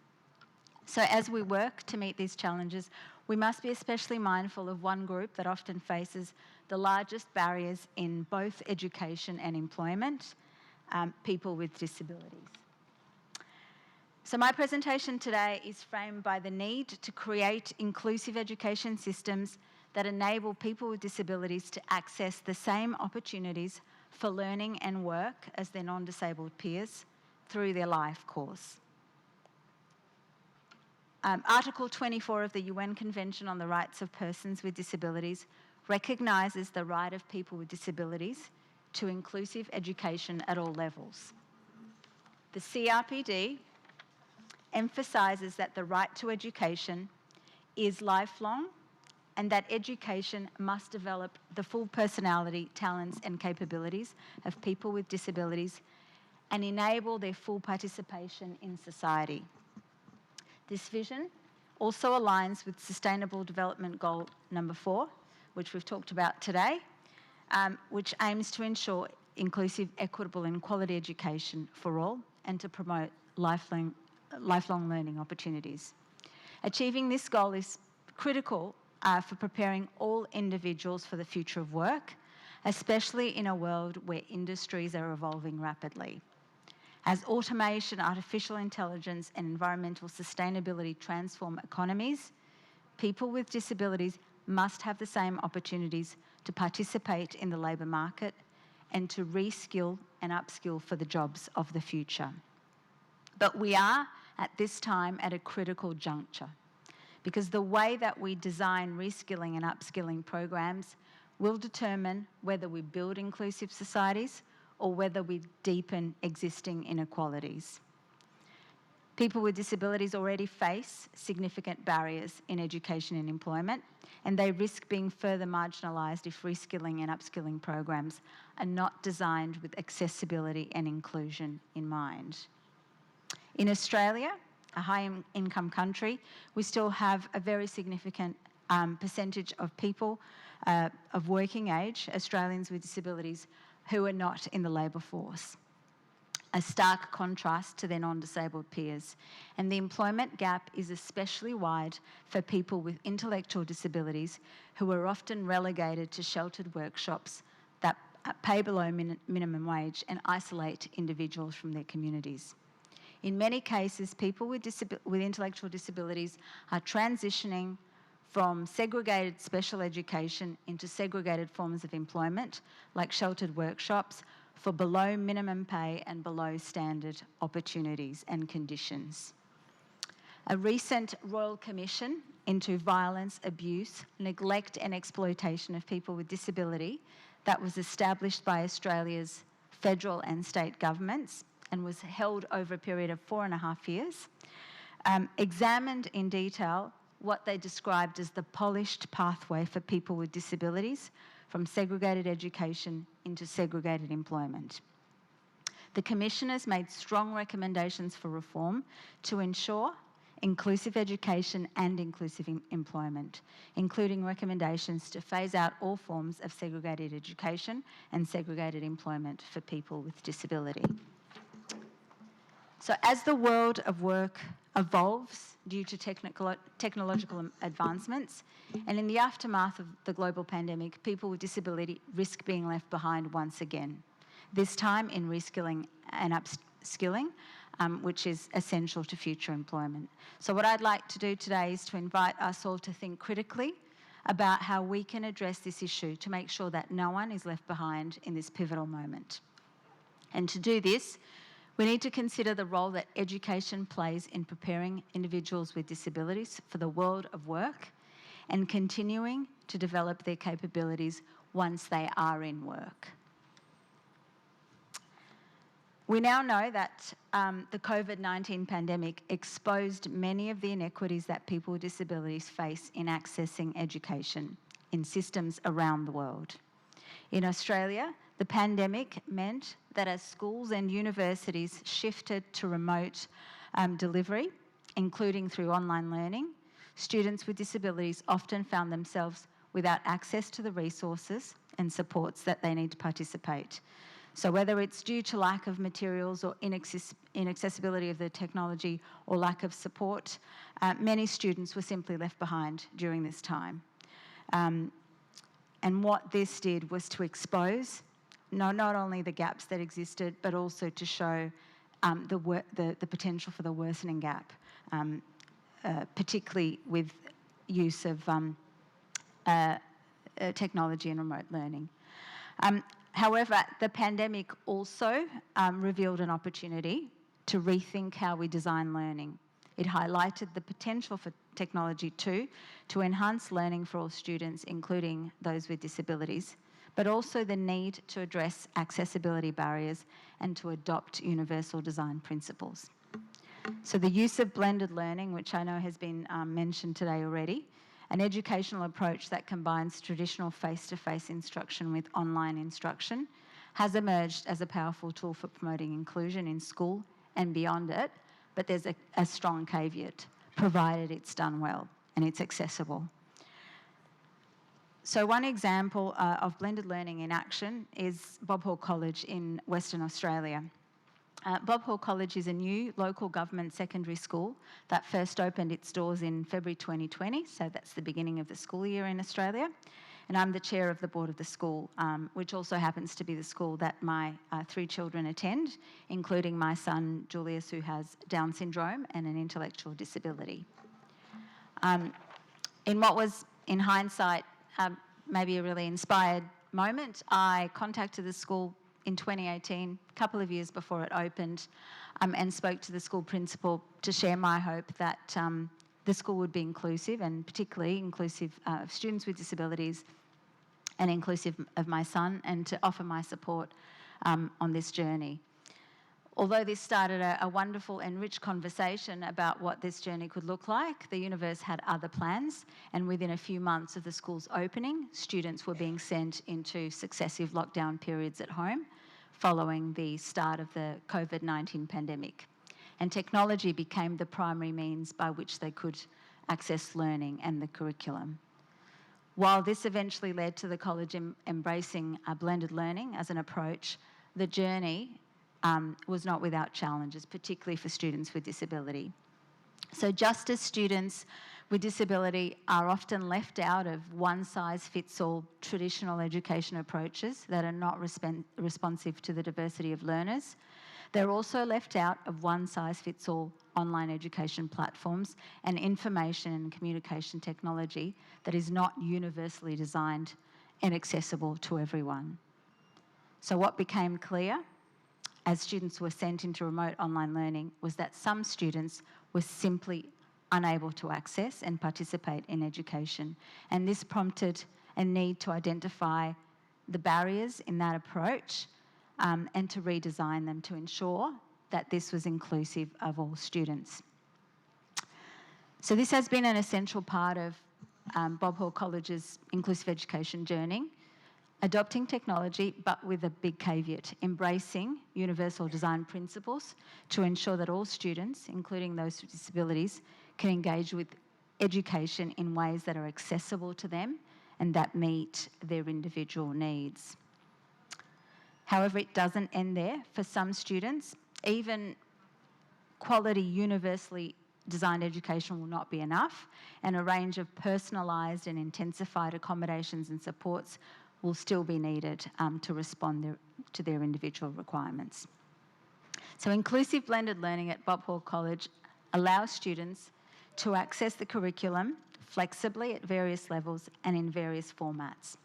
So as we work to meet these challenges, we must be especially mindful of one group that often faces the largest barriers in both education and employment, people with disabilities. So my presentation today is framed by the need to create inclusive education systems that enable people with disabilities to access the same opportunities for learning and work as their non-disabled peers through their life course. Article 24 of the UN Convention on the Rights of Persons with Disabilities recognises the right of people with disabilities to inclusive education at all levels. The CRPD emphasises that the right to education is lifelong and that education must develop the full personality, talents and capabilities of people with disabilities and enable their full participation in society. This vision also aligns with Sustainable Development Goal number 4, which we've talked about today, which aims to ensure inclusive, equitable and quality education for all and to promote lifelong learning opportunities. Achieving this goal is critical for preparing all individuals for the future of work, especially in a world where industries are evolving rapidly. As automation, artificial intelligence and environmental sustainability transform economies, people with disabilities must have the same opportunities to participate in the labour market and to reskill and upskill for the jobs of the future. But we are at this time at a critical juncture because the way that we design reskilling and upskilling programs will determine whether we build inclusive societies or whether we deepen existing inequalities. People with disabilities already face significant barriers in education and employment, and they risk being further marginalised if reskilling and upskilling programs are not designed with accessibility and inclusion in mind. In Australia, a high-income country, we still have a very significant percentage of people of working age, Australians with disabilities, who are not in the labour force. A stark contrast to their non-disabled peers. And the employment gap is especially wide for people with intellectual disabilities who are often relegated to sheltered workshops that pay below minimum wage and isolate individuals from their communities. In many cases, people with intellectual disabilities are transitioning from segregated special education into segregated forms of employment, like sheltered workshops, for below minimum pay and below standard opportunities and conditions. A recent Royal Commission into violence, abuse, neglect and exploitation of people with disability that was established by Australia's federal and state governments and was held over a period of 4.5 years, examined in detail what they described as the polished pathway for people with disabilities from segregated education into segregated employment. The commissioners made strong recommendations for reform to ensure inclusive education and inclusive employment, including recommendations to phase out all forms of segregated education and segregated employment for people with disability. So as the world of work evolves due to technological advancements, and in the aftermath of the global pandemic, people with disability risk being left behind once again, this time in reskilling and upskilling, which is essential to future employment. So what I'd like to do today is to invite us all to think critically about how we can address this issue to make sure that no one is left behind in this pivotal moment. And to do this, we need to consider the role that education plays in preparing individuals with disabilities for the world of work and continuing to develop their capabilities once they are in work. We now know that the COVID-19 pandemic exposed many of the inequities that people with disabilities face in accessing education in systems around the world. In Australia, the pandemic meant that as schools and universities shifted to remote delivery, including through online learning, students with disabilities often found themselves without access to the resources and supports that they need to participate. So whether it's due to lack of materials or inaccessibility of the technology or lack of support, many students were simply left behind during this time. And what this did was to expose not only the gaps that existed, but also to show the potential for the worsening gap, particularly with use of technology and remote learning. However, the pandemic also revealed an opportunity to rethink how we design learning. It highlighted the potential for technology too, to enhance learning for all students, including those with disabilities, but also the need to address accessibility barriers and to adopt universal design principles. So the use of blended learning, which I know has been mentioned today already, an educational approach that combines traditional face-to-face instruction with online instruction, has emerged as a powerful tool for promoting inclusion in school and beyond it, but there's a strong caveat, provided it's done well and it's accessible. So one example of blended learning in action is Bob Hawke College in Western Australia. Bob Hawke College is a new local government secondary school that first opened its doors in February 2020, so that's the beginning of the school year in Australia. And I'm the chair of the board of the school, which also happens to be the school that my 3 children attend, including my son Julius, who has Down syndrome and an intellectual disability. In what was, in hindsight, maybe a really inspired moment, I contacted the school in 2018, a couple of years before it opened, and spoke to the school principal to share my hope that the school would be inclusive, and particularly inclusive of students with disabilities and inclusive of my son, and to offer my support on this journey. Although this started a wonderful and rich conversation about what this journey could look like, the universe had other plans, and within a few months of the school's opening, students were being sent into successive lockdown periods at home following the start of the COVID-19 pandemic. And technology became the primary means by which they could access learning and the curriculum. While this eventually led to the college embracing blended learning as an approach, the journey was not without challenges, particularly for students with disability. So just as students with disability are often left out of one-size-fits-all traditional education approaches that are not responsive to the diversity of learners, they're also left out of one-size-fits-all online education platforms and information and communication technology that is not universally designed and accessible to everyone. So what became clear as students were sent into remote online learning was that some students were simply unable to access and participate in education. And this prompted a need to identify the barriers in that approach and to redesign them to ensure that this was inclusive of all students. So this has been an essential part of Bob Hall College's inclusive education journey, adopting technology but with a big caveat, embracing universal design principles to ensure that all students, including those with disabilities, can engage with education in ways that are accessible to them and that meet their individual needs. However, it doesn't end there. For some students, even quality universally designed education will not be enough, and a range of personalised and intensified accommodations and supports will still be needed to respond to their individual requirements. So inclusive blended learning at Bob Hall College allows students to access the curriculum flexibly at various levels and in various formats,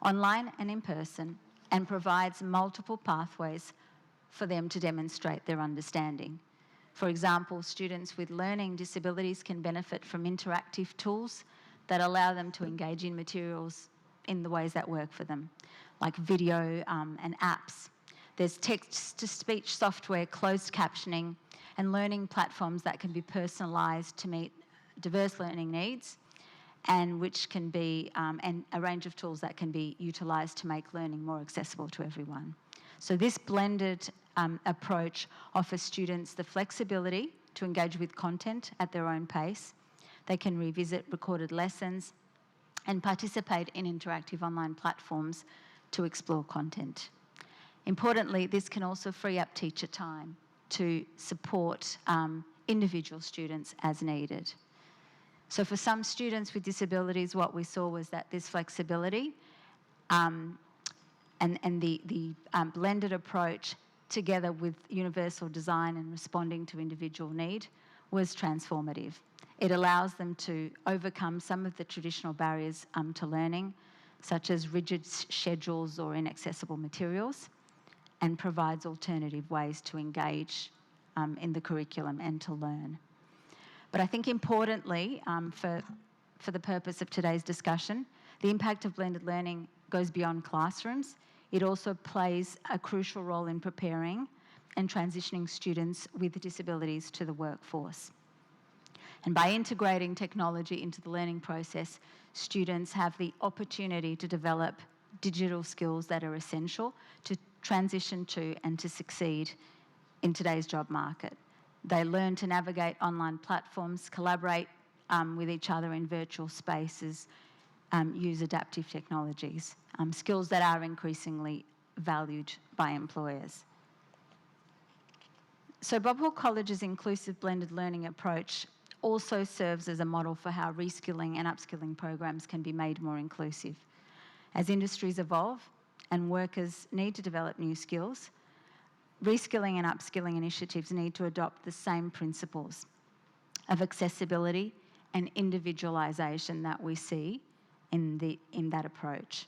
online and in person, and provides multiple pathways for them to demonstrate their understanding. For example, students with learning disabilities can benefit from interactive tools that allow them to engage in materials in the ways that work for them, like video and apps. There's text-to-speech software, closed captioning, and learning platforms that can be personalised to meet diverse learning needs, and which can be, and a range of tools that can be utilised to make learning more accessible to everyone. So this blended approach offers students the flexibility to engage with content at their own pace. They can revisit recorded lessons and participate in interactive online platforms to explore content. Importantly, this can also free up teacher time to support individual students as needed. So for some students with disabilities, what we saw was that this flexibility and the blended approach together with universal design and responding to individual need was transformative. It allows them to overcome some of the traditional barriers to learning, such as rigid schedules or inaccessible materials, and provides alternative ways to engage in the curriculum and to learn. But I think importantly, for the purpose of today's discussion, the impact of blended learning goes beyond classrooms. It also plays a crucial role in preparing and transitioning students with disabilities to the workforce. And by integrating technology into the learning process, students have the opportunity to develop digital skills that are essential to transition to and to succeed in today's job market. They learn to navigate online platforms, collaborate with each other in virtual spaces, use adaptive technologies, skills that are increasingly valued by employers. So Bob Hall College's inclusive blended learning approach also serves as a model for how reskilling and upskilling programs can be made more inclusive. As industries evolve and workers need to develop new skills, reskilling and upskilling initiatives need to adopt the same principles of accessibility and individualisation that we see in that approach.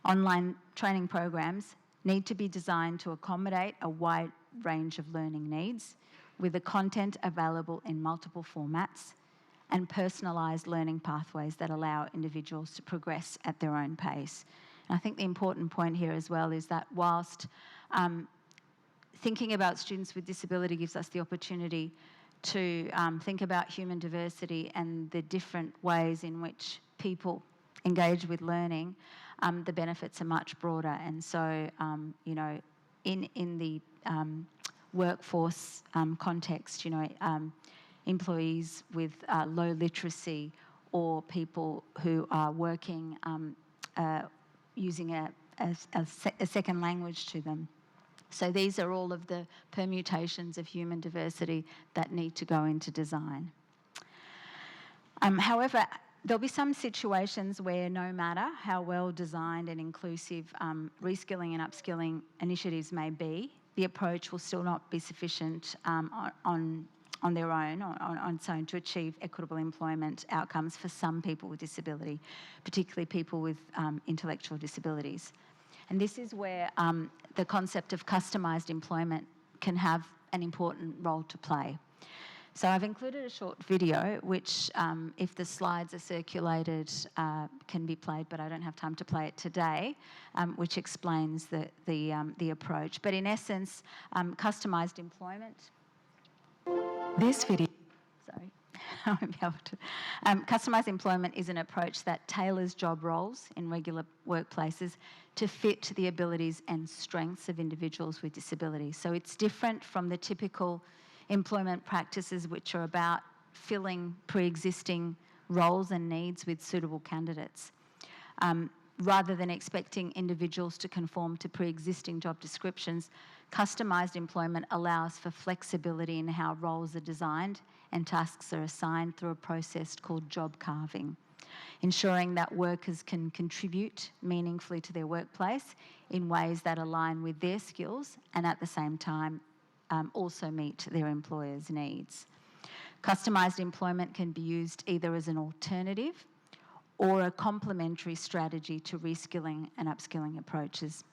Online training programs need to be designed to accommodate a wide range of learning needs, with the content available in multiple formats and personalised learning pathways that allow individuals to progress at their own pace. And I think the important point here as well is that whilst thinking about students with disability gives us the opportunity to think about human diversity and the different ways in which people engage with learning. The benefits are much broader, and so you know, in the workforce context, you know, employees with low literacy or people who are working using a second language to them. So these are all of the permutations of human diversity that need to go into design. However, there'll be some situations where no matter how well designed and inclusive reskilling and upskilling initiatives may be, the approach will still not be sufficient on their own, on its own, to achieve equitable employment outcomes for some people with disability, particularly people with intellectual disabilities. And this is where the concept of customised employment can have an important role to play. So I've included a short video, which, if the slides are circulated, can be played, but I don't have time to play it today, which explains the approach. But in essence, customised employment. This video, sorry, I won't be able to. Customised employment is an approach that tailors job roles in regular workplaces to fit the abilities and strengths of individuals with disabilities. So it's different from the typical employment practices, which are about filling pre-existing roles and needs with suitable candidates. Rather than expecting individuals to conform to pre-existing job descriptions, customised employment allows for flexibility in how roles are designed and tasks are assigned through a process called job carving, ensuring that workers can contribute meaningfully to their workplace in ways that align with their skills and at the same time also meet their employers' needs. Customised employment can be used either as an alternative or a complementary strategy to reskilling and upskilling approaches.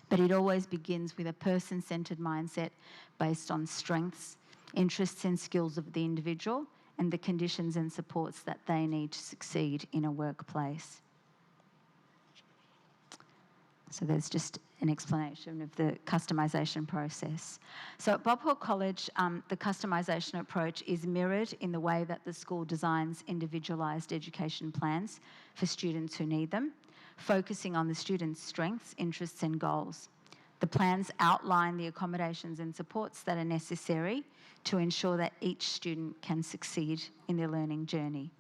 But it always begins with a person-centred mindset based on strengths, interests and skills of the individual and the conditions and supports that they need to succeed in a workplace. So there's just an explanation of the customisation process. So at Bob Hawke College, the customisation approach is mirrored in the way that the school designs individualised education plans for students who need them, focusing on the students' strengths, interests and goals. The plans outline the accommodations and supports that are necessary to ensure that each student can succeed in their learning journey.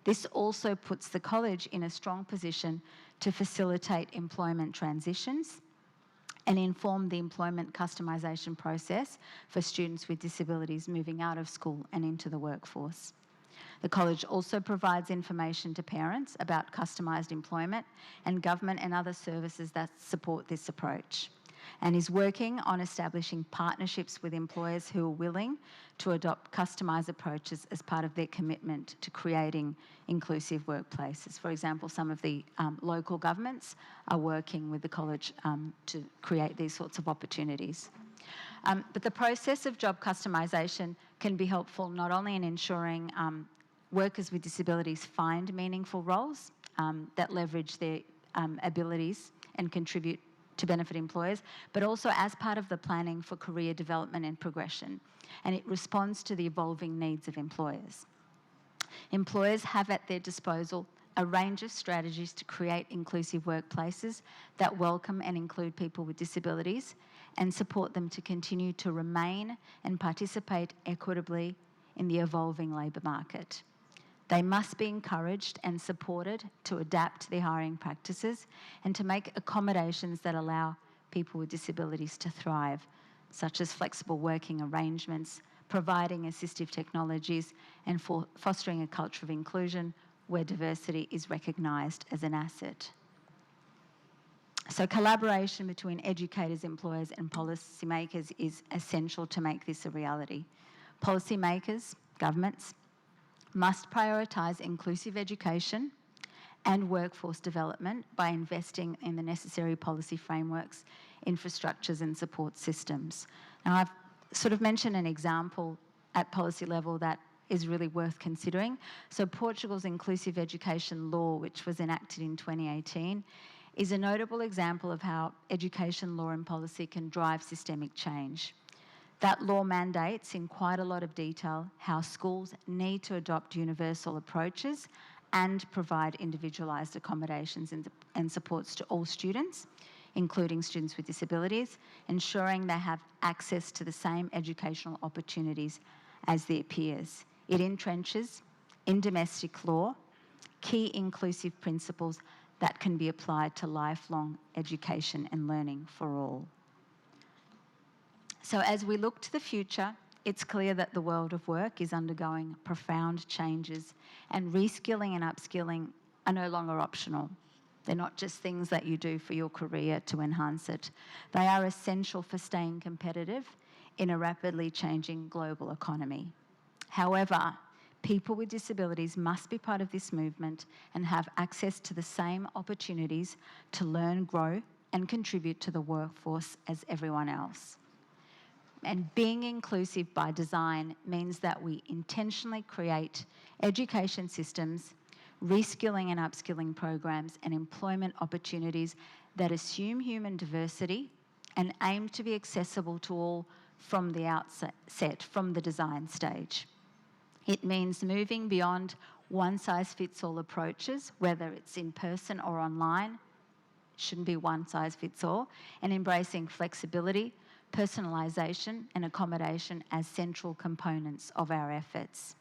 This also puts the college in a strong position to facilitate employment transitions and inform the employment customisation process for students with disabilities moving out of school and into the workforce. The college also provides information to parents about customised employment and government and other services that support this approach, and is working on establishing partnerships with employers who are willing to adopt customised approaches as part of their commitment to creating inclusive workplaces. For example, some of the local governments are working with the college to create these sorts of opportunities. But the process of job customisation can be helpful not only in ensuring workers with disabilities find meaningful roles that leverage their abilities and contribute to benefit employers, but also as part of the planning for career development and progression. And it responds to the evolving needs of employers. Employers have at their disposal a range of strategies to create inclusive workplaces that welcome and include people with disabilities and support them to continue to remain and participate equitably in the evolving labour market. They must be encouraged and supported to adapt their hiring practices and to make accommodations that allow people with disabilities to thrive, such as flexible working arrangements, providing assistive technologies, and fostering a culture of inclusion where diversity is recognised as an asset. So collaboration between educators, employers and policymakers is essential to make this a reality. Policymakers, governments, must prioritise inclusive education and workforce development by investing in the necessary policy frameworks, infrastructures and support systems. Now, I've sort of mentioned an example at policy level that is really worth considering. So Portugal's inclusive education law, which was enacted in 2018, is a notable example of how education law and policy can drive systemic change. That law mandates in quite a lot of detail how schools need to adopt universal approaches and provide individualised accommodations and supports to all students, including students with disabilities, ensuring they have access to the same educational opportunities as their peers. It entrenches in domestic law key inclusive principles that can be applied to lifelong education and learning for all. So as we look to the future, it's clear that the world of work is undergoing profound changes, and reskilling and upskilling are no longer optional. They're not just things that you do for your career to enhance it. They are essential for staying competitive in a rapidly changing global economy. However, people with disabilities must be part of this movement and have access to the same opportunities to learn, grow, and contribute to the workforce as everyone else. And being inclusive by design means that we intentionally create education systems, reskilling and upskilling programs, and employment opportunities that assume human diversity and aim to be accessible to all from the outset, from the design stage. It means moving beyond one-size-fits-all approaches, whether it's in person or online, shouldn't be one-size-fits-all, and embracing flexibility, personalisation and accommodation as central components of our efforts.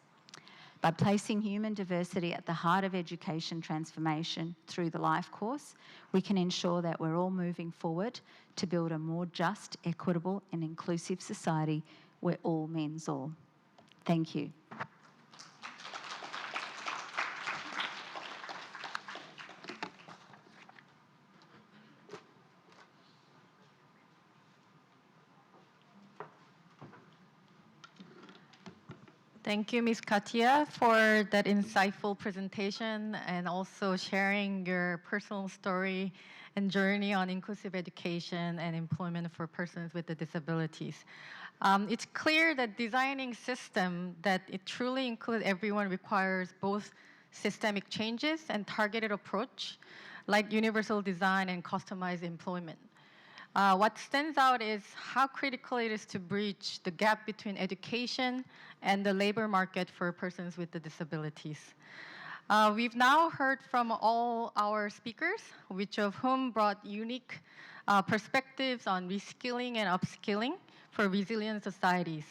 By placing human diversity at the heart of education transformation through the life course, we can ensure that we're all moving forward to build a more just, equitable and inclusive society where all means all. Thank you. Thank you, Ms. Katia, for that insightful presentation and also sharing your personal story and journey on inclusive education and employment for persons with disabilities. It's clear that designing system that it truly includes everyone requires both systemic changes and targeted approach, like universal design and customized employment. What stands out is how critical it is to bridge the gap between education and the labor market for persons with disabilities. We've now heard from all our speakers, which of whom brought unique perspectives on reskilling and upskilling for resilient societies,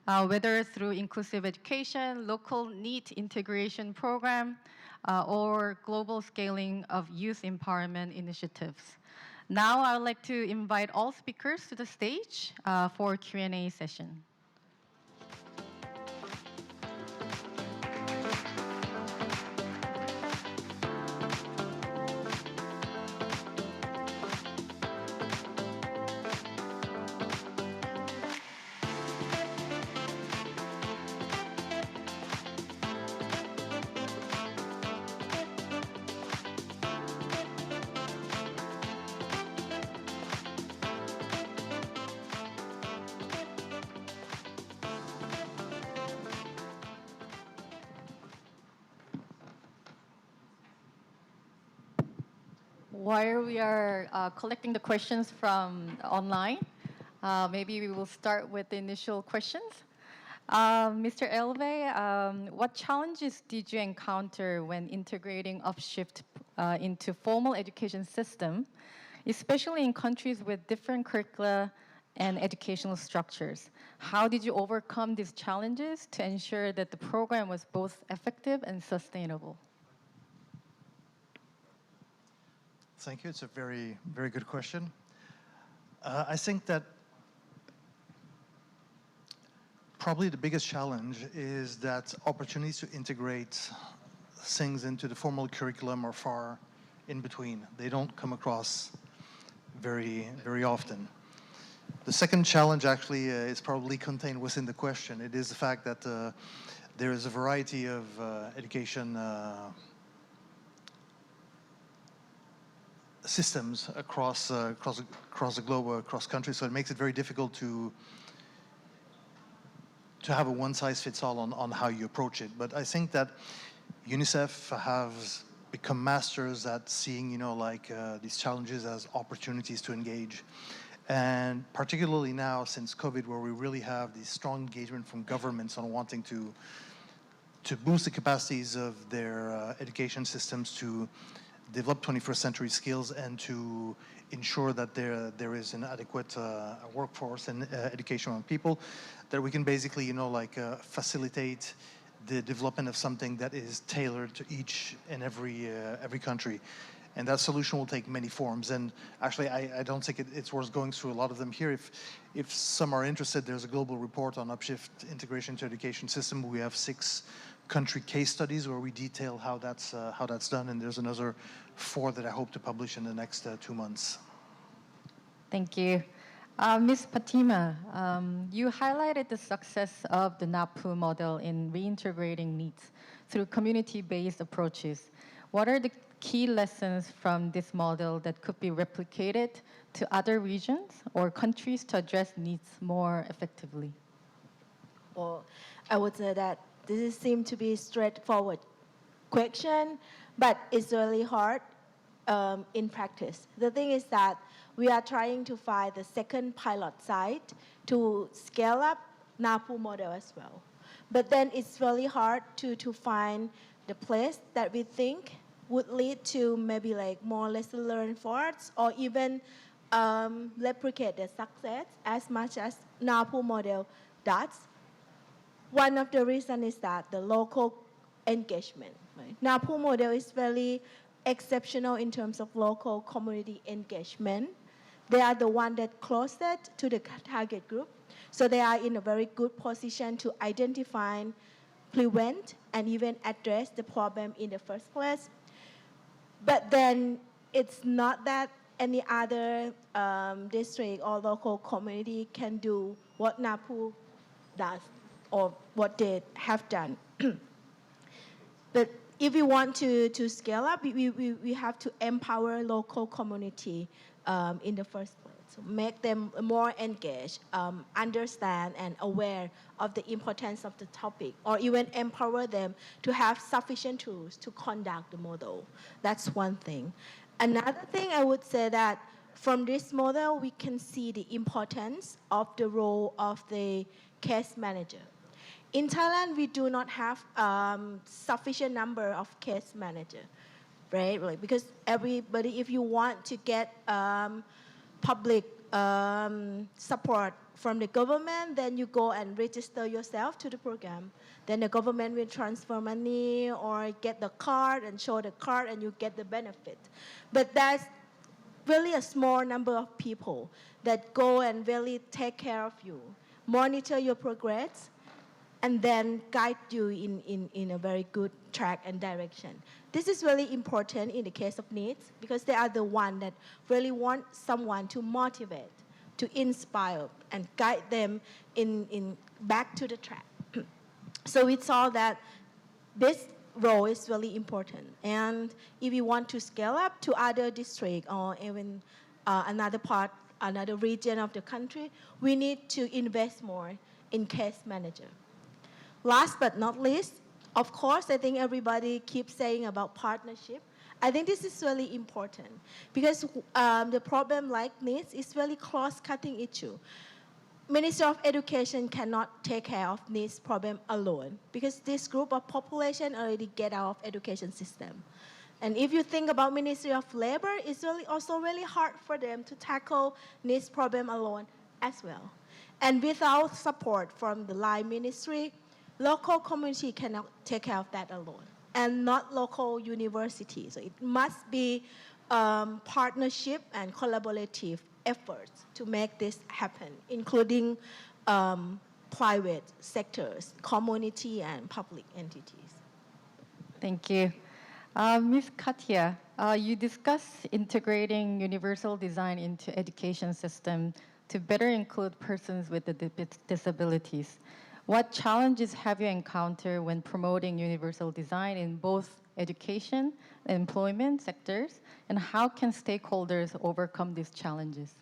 whether through inclusive education, local NEET integration program, or global scaling of youth empowerment initiatives. Now I would like to invite all speakers to the stage for Q&A session. While we are collecting the questions from online, maybe we will start with the initial questions. Mr. Elve, what challenges did you encounter when integrating Upshift into formal education system, especially in countries with different curricula and educational structures? How did you overcome these challenges to ensure that the program was both effective and sustainable? Thank you. It's a very, very good question. I think that probably the biggest challenge is that opportunities to integrate things into the formal curriculum are far in between. They don't come across very, very often. The second challenge actually is probably contained within the question. It is the fact that there is a variety of education systems across the globe, across countries, so it makes it very difficult to have a one-size-fits-all on how you approach it. But I think that UNICEF become masters at seeing, these challenges as opportunities to engage. And particularly now, since COVID, where we really have this strong engagement from governments on wanting to boost the capacities of their education systems to develop 21st century skills and to ensure that there is an adequate workforce and education on people, that we can basically, facilitate the development of something that is tailored to each and every country. And that solution will take many forms. And actually, I don't think it's worth going through a lot of them here. If some are interested, there's a global report on Upshift integration to education system. We have 6 country case studies where we detail how that's done. And there's another 4 that I hope to publish in the next 2 months. Thank you. Ms. Fatima, you highlighted the success of the NAPU model in reintegrating needs through community-based approaches. What are the key lessons from this model that could be replicated to other regions or countries to address needs more effectively? Well, I would say that this seems to be a straightforward question, but it's really hard in practice. The thing is that we are trying to find the second pilot site to scale up NAPU model as well. But then it's really hard to find the place that we think would lead to maybe like more lesson learned for us, or even replicate the success as much as NAPU model does. One of the reasons is that the local engagement. Right? NAPU model is very exceptional in terms of local community engagement. They are the one that closest to the target group. So they are in a very good position to identify, prevent, and even address the problem in the first place. But then it's not that any other district or local community can do what NAPU does or what they have done. But if we want to scale up, we have to empower local community in the first place. So make them more engaged, understand and aware of the importance of the topic, or even empower them to have sufficient tools to conduct the model. That's one thing. Another thing I would say that from this model, we can see the importance of the role of the case manager. In Thailand, we do not have sufficient number of case manager, right? Because everybody, if you want to get public support from the government, then you go and register yourself to the program. Then the government will transfer money or get the card and show the card and you get the benefit. But that's really a small number of people that go and really take care of you, monitor your progress, and then guide you in a very good track and direction. This is really important in the case of needs because they are the one that really want someone to motivate, to inspire, and guide them in back to the track. So we saw that this role is really important. And if you want to scale up to other districts or even another region of the country, we need to invest more in case manager. Last but not least, of course, I think everybody keeps saying about partnership. I think this is really important because the problem like needs is really cross-cutting issue. Ministry of Education cannot take care of needs problem alone because this group of population already get out of education system. And if you think about Ministry of Labor, it's really also really hard for them to tackle needs problem alone as well. And without support from the line ministry, local community cannot take care of that alone, and not local universities. So it must be partnership and collaborative efforts to make this happen, including private sectors, community, and public entities. Thank you. Ms. Katya, you discussed integrating universal design into education system to better include persons with disabilities. What challenges have you encountered when promoting universal design in both education and employment sectors, and how can stakeholders overcome these challenges?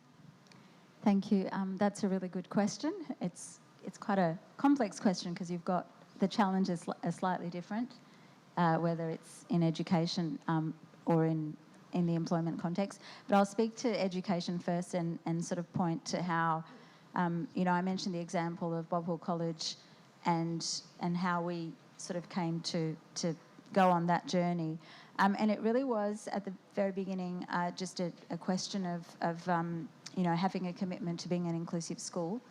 Thank you. That's a really good question. It's quite a complex question because you've got the challenges are slightly different. whether it's in education or in the employment context. But I'll speak to education first and sort of point to how, I mentioned the example of Bob Hall College and how we sort of came to go on that journey. And it really was, at the very beginning, just a question of having a commitment to being an inclusive school,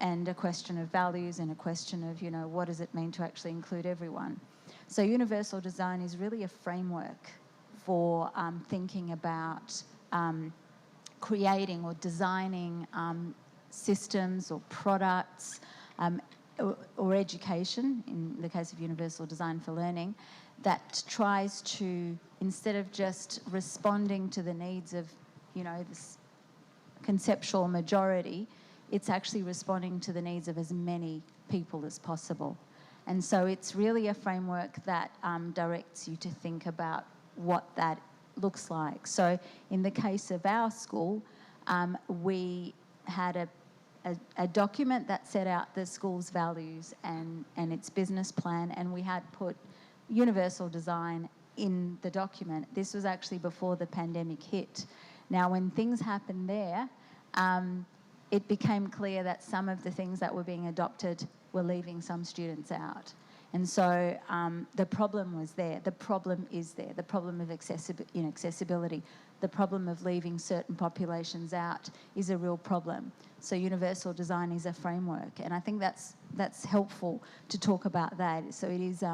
and a question of values, and a question of, what does it mean to actually include everyone. So universal design is really a framework for thinking about creating or designing systems or products or education, in the case of universal design for learning, that tries to, instead of just responding to the needs of, this conceptual majority, it's actually responding to the needs of as many people as possible. And so it's really a framework that directs you to think about what that looks like. So in the case of our school, we had a document that set out the school's values and its business plan, and we had put universal design in the document. This was actually before the pandemic hit. Now, when things happened there, it became clear that some of the things that were being adopted were leaving some students out. And so the problem was there. The problem is there. The problem of inaccessibility, the problem of leaving certain populations out is a real problem. So universal design is a framework, and I think that's helpful to talk about that. So it is,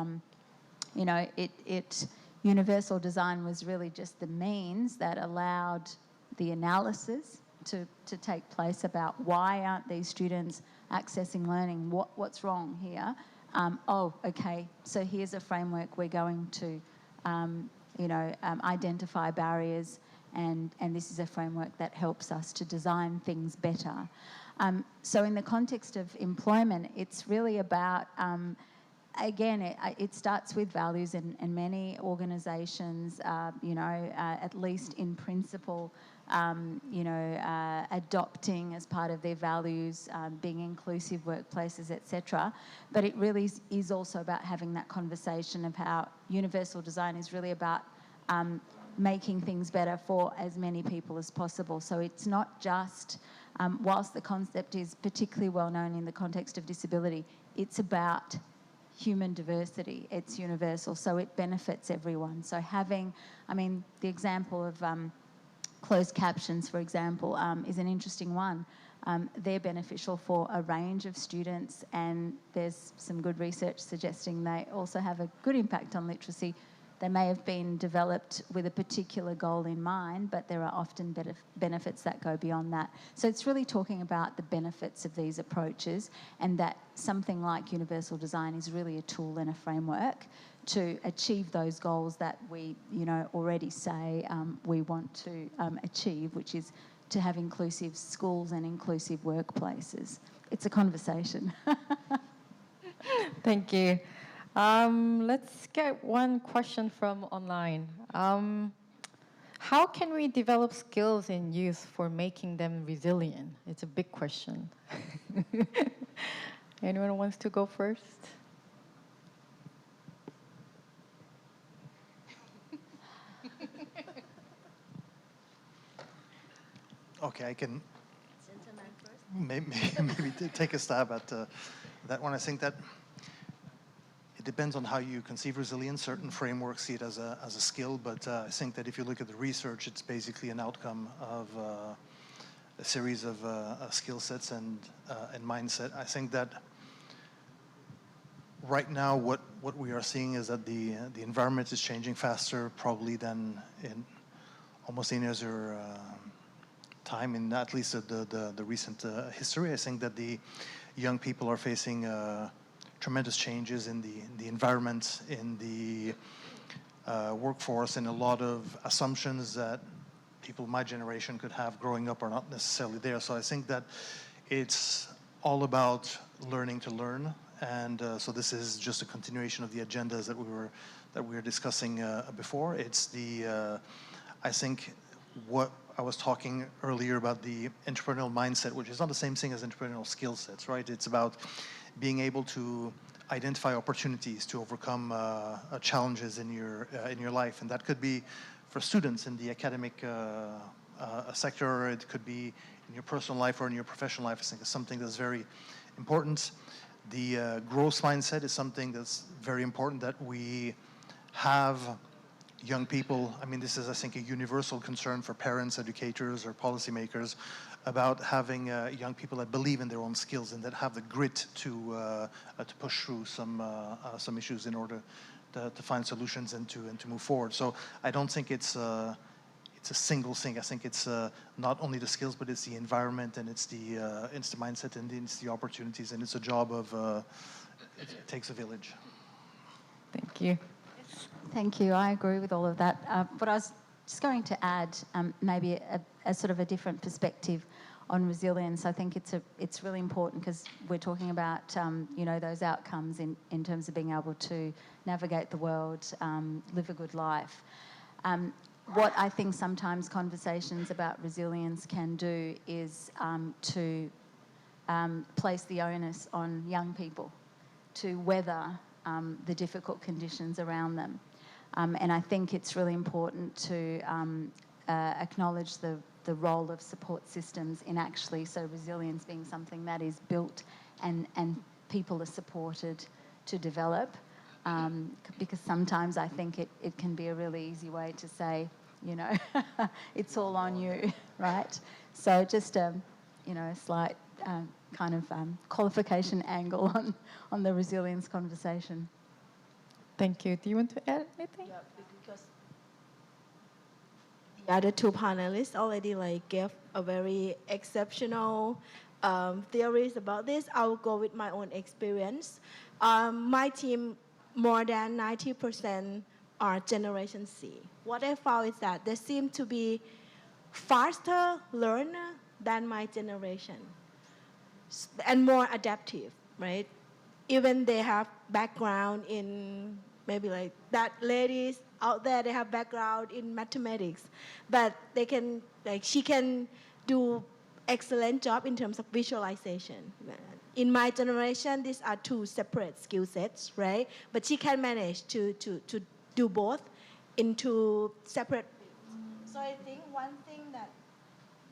universal design was really just the means that allowed the analysis to take place about why aren't these students accessing learning, what's wrong here. Okay, so here's a framework. We're going to, identify barriers, and this is a framework that helps us to design things better. So in the context of employment, it's really about, again, it starts with values, and many organisations, at least in principle, adopting as part of their values, being inclusive workplaces, etc. But it really is also about having that conversation of how universal design is really about making things better for as many people as possible. So it's not just, whilst the concept is particularly well known in the context of disability, it's about human diversity. It's universal, so it benefits everyone. So having, the example of closed captions, for example, is an interesting one. They're beneficial for a range of students, and there's some good research suggesting they also have a good impact on literacy. They may have been developed with a particular goal in mind, but there are often benefits that go beyond that. So it's really talking about the benefits of these approaches, and that something like universal design is really a tool and a framework to achieve those goals that we, already say we want to achieve, which is to have inclusive schools and inclusive workplaces. It's a conversation. Thank you. Let's get one question from online. How can we develop skills in youth for making them resilient? It's a big question. Anyone wants to go first? Okay, I can maybe take a stab at that one. I think that it depends on how you conceive resilience. Certain frameworks see it as a skill, but I think that if you look at the research, it's basically an outcome of a series of skill sets and mindset. I think that right now what we are seeing is that the environment is changing faster probably than in almost any other time in at least the recent history. I think that the young people are facing tremendous changes in the environment, in the workforce, and a lot of assumptions that people my generation could have growing up are not necessarily there. So I think that it's all about learning to learn, and so this is just a continuation of the agendas that we were discussing before. It's I think what I was talking earlier about the entrepreneurial mindset, which is not the same thing as entrepreneurial skill sets, right? It's about being able to identify opportunities to overcome challenges in your life, and that could be for students in the academic sector. It could be in your personal life or in your professional life. I think is something that's very important. The growth mindset is something that's very important, that we have young people. I mean, this is, I think, a universal concern for parents, educators, or policymakers, about having young people that believe in their own skills and that have the grit to push through some issues in order to find solutions and to move forward. So I don't think it's a single thing. I think it's not only the skills, but it's the environment, and it's the mindset, and it's the opportunities, and it's a job of it takes a village. Thank you. Thank you. I agree with all of that. But I was just going to add maybe a sort of a different perspective on resilience. I think it's really important because we're talking about those outcomes in terms of being able to navigate the world, live a good life. What I think sometimes conversations about resilience can do is to place the onus on young people to weather the difficult conditions around them. And I think it's really important to acknowledge the role of support systems in actually, so resilience being something that is built and people are supported to develop. Because sometimes I think it can be a really easy way to say, it's all on you, right? So just a slight kind of qualification angle on the resilience conversation. Thank you. Do you want to add anything? Yeah, because the other two panelists already gave a very exceptional theories about this. I'll go with my own experience. My team, more than 90% are Generation C. What I found is that they seem to be faster learner than my generation and more adaptive, right? Even they have background in maybe that ladies out there, they have background in mathematics, but they can, she can do excellent job in terms of visualization. In my generation, these are two separate skill sets, right? But she can manage to do both into separate fields. So I think one thing that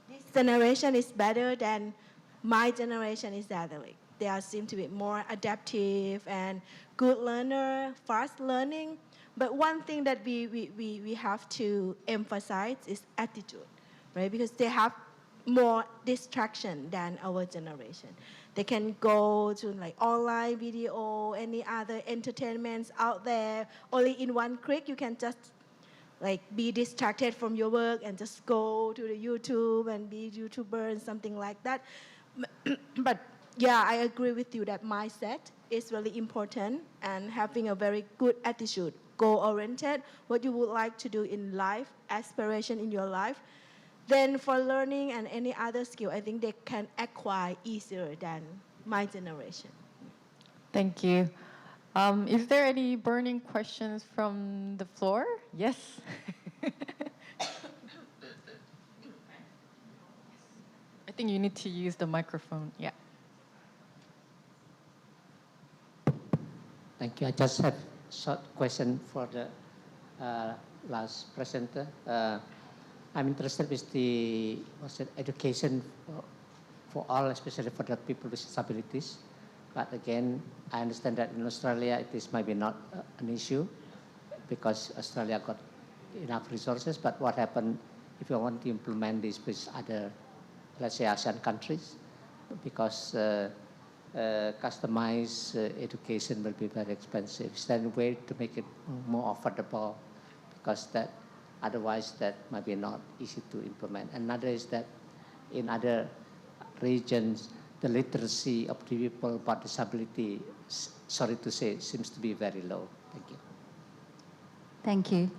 this generation is better than my generation is that they are seem to be more adaptive and good learner, fast learning. But one thing that we have to emphasize is attitude, right? Because they have more distraction than our generation. They can go to online video, any other entertainments out there. Only in one click, you can just be distracted from your work and just go to the YouTube and be YouTuber and something like that. But yeah, I agree with you that mindset is really important, and having a very good attitude, goal-oriented, what you would like to do in life, aspiration in your life. Then for learning and any other skill, I think they can acquire easier than my generation. Thank you. Is there any burning questions from the floor? Yes. I think you need to use the microphone. Yeah. Thank you. I just have a short question for the last presenter. I'm interested with the education for all, especially for the people with disabilities. But again, I understand that in Australia, this might be not an issue because Australia got enough resources. But what happens if you want to implement this with other, let's say, ASEAN countries? Because customized education will be very expensive. Is there a way to make it more affordable? Because that otherwise that might be not easy to implement. Another is that in other regions, the literacy of the people about disability, sorry to say, seems to be very low. Thank you. Thank you.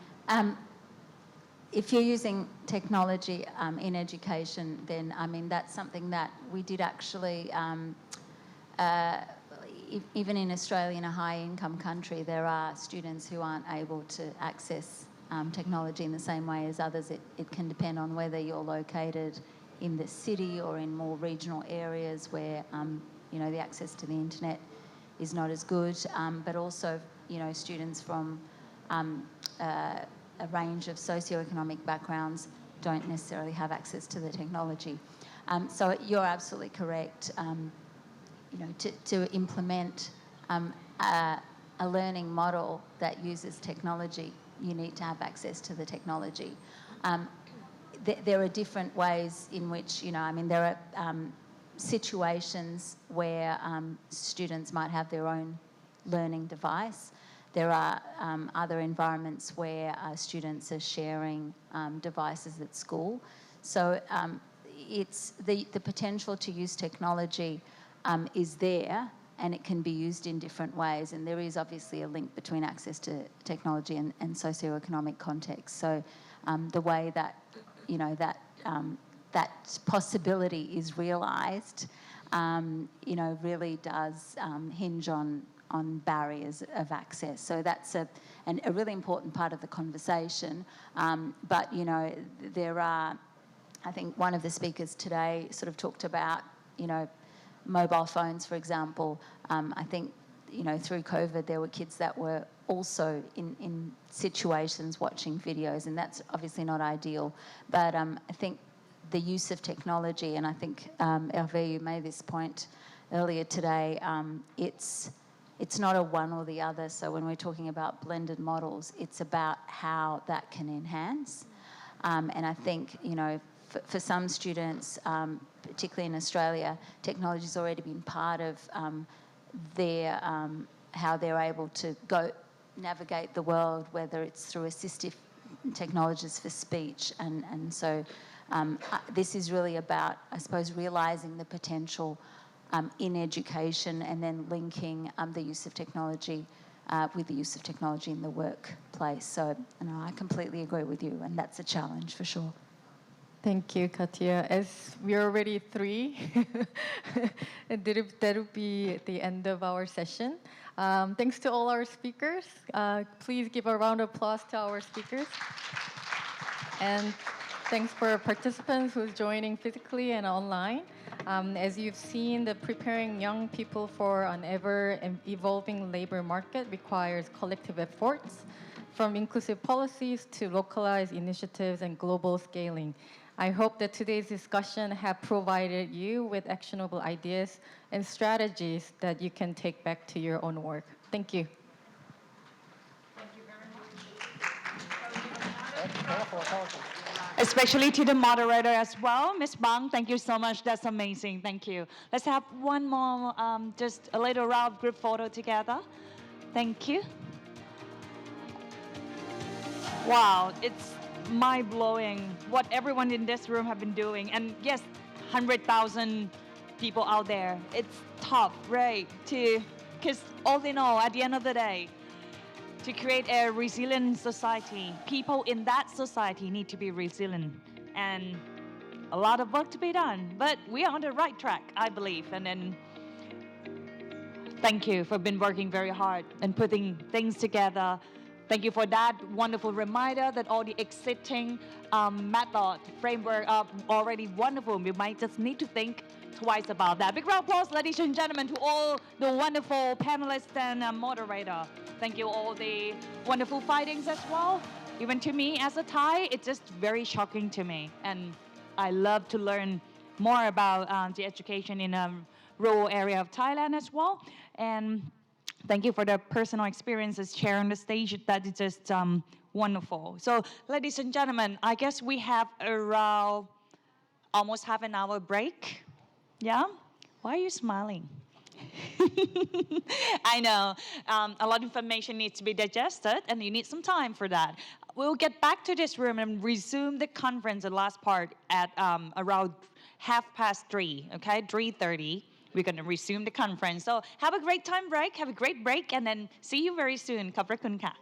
If you're using technology in education, then that's something that we did actually. Even in Australia, in a high-income country, there are students who aren't able to access technology in the same way as others. It can depend on whether you're located in the city or in more regional areas where the access to the internet is not as good, but also, students from a range of socioeconomic backgrounds don't necessarily have access to the technology. So you're absolutely correct. To implement a learning model that uses technology, you need to have access to the technology. There are different ways in which, there are situations where students might have their own learning device. There are other environments where students are sharing devices at school. So it's the potential to use technology is there, and it can be used in different ways. And there is obviously a link between access to technology and socioeconomic context. So the way that, that possibility is realised, really does hinge on barriers of access. So that's a really important part of the conversation. But, there are, I think one of the speakers today sort of talked about, mobile phones, for example. I think, through COVID, there were kids that were also in situations watching videos, and that's obviously not ideal. But I think the use of technology, and I think, Hervé, you made this point earlier today, it's not a one or the other. So when we're talking about blended models, it's about how that can enhance. And I think, for some students, particularly in Australia, technology has already been part of their how they're able to navigate the world, whether it's through assistive technologies for speech. And so this is really about, I suppose, realising the potential in education and then linking the use of technology with the use of technology in the workplace. So I completely agree with you, and that's a challenge for sure. Thank you, Katya. As we're already 3, that'll be the end of our session. Thanks to all our speakers. Please give a round of applause to our speakers. And thanks for participants who's joining physically and online. As you've seen, preparing young people for an ever-evolving labor market requires collective efforts, from inclusive policies to localized initiatives and global scaling. I hope that today's discussion have provided you with actionable ideas and strategies that you can take back to your own work. Thank you. Especially to the moderator as well, Ms. Bang, thank you so much. That's amazing. Thank you. Let's have one more, just a little round group photo together. Thank you. Wow, it's mind-blowing what everyone in this room have been doing. And yes, 100,000 people out there. It's tough, right? Because all in all, at the end of the day, to create a resilient society, people in that society need to be resilient. And a lot of work to be done. But we are on the right track, I believe. And then thank you for been working very hard and putting things together. Thank you for that wonderful reminder that all the existing method, framework are already wonderful. We might just need to think twice about that. Big round of applause, ladies and gentlemen, to all the wonderful panelists and moderator. Thank you all the wonderful findings as well. Even to me as a Thai, it's just very shocking to me. And I love to learn more about the education in a rural area of Thailand as well. And thank you for the personal experiences shared on the stage. That is just wonderful. So, ladies and gentlemen, I guess we have around almost half an hour break. Yeah? Why are you smiling? I know a lot of information needs to be digested, and you need some time for that. We'll get back to this room and resume the conference, the last part, at around 3:30, okay? 3:30. We're going to resume the conference. So have a great time break, have a great break, and then see you very soon. ขอบพระคุณค่ะ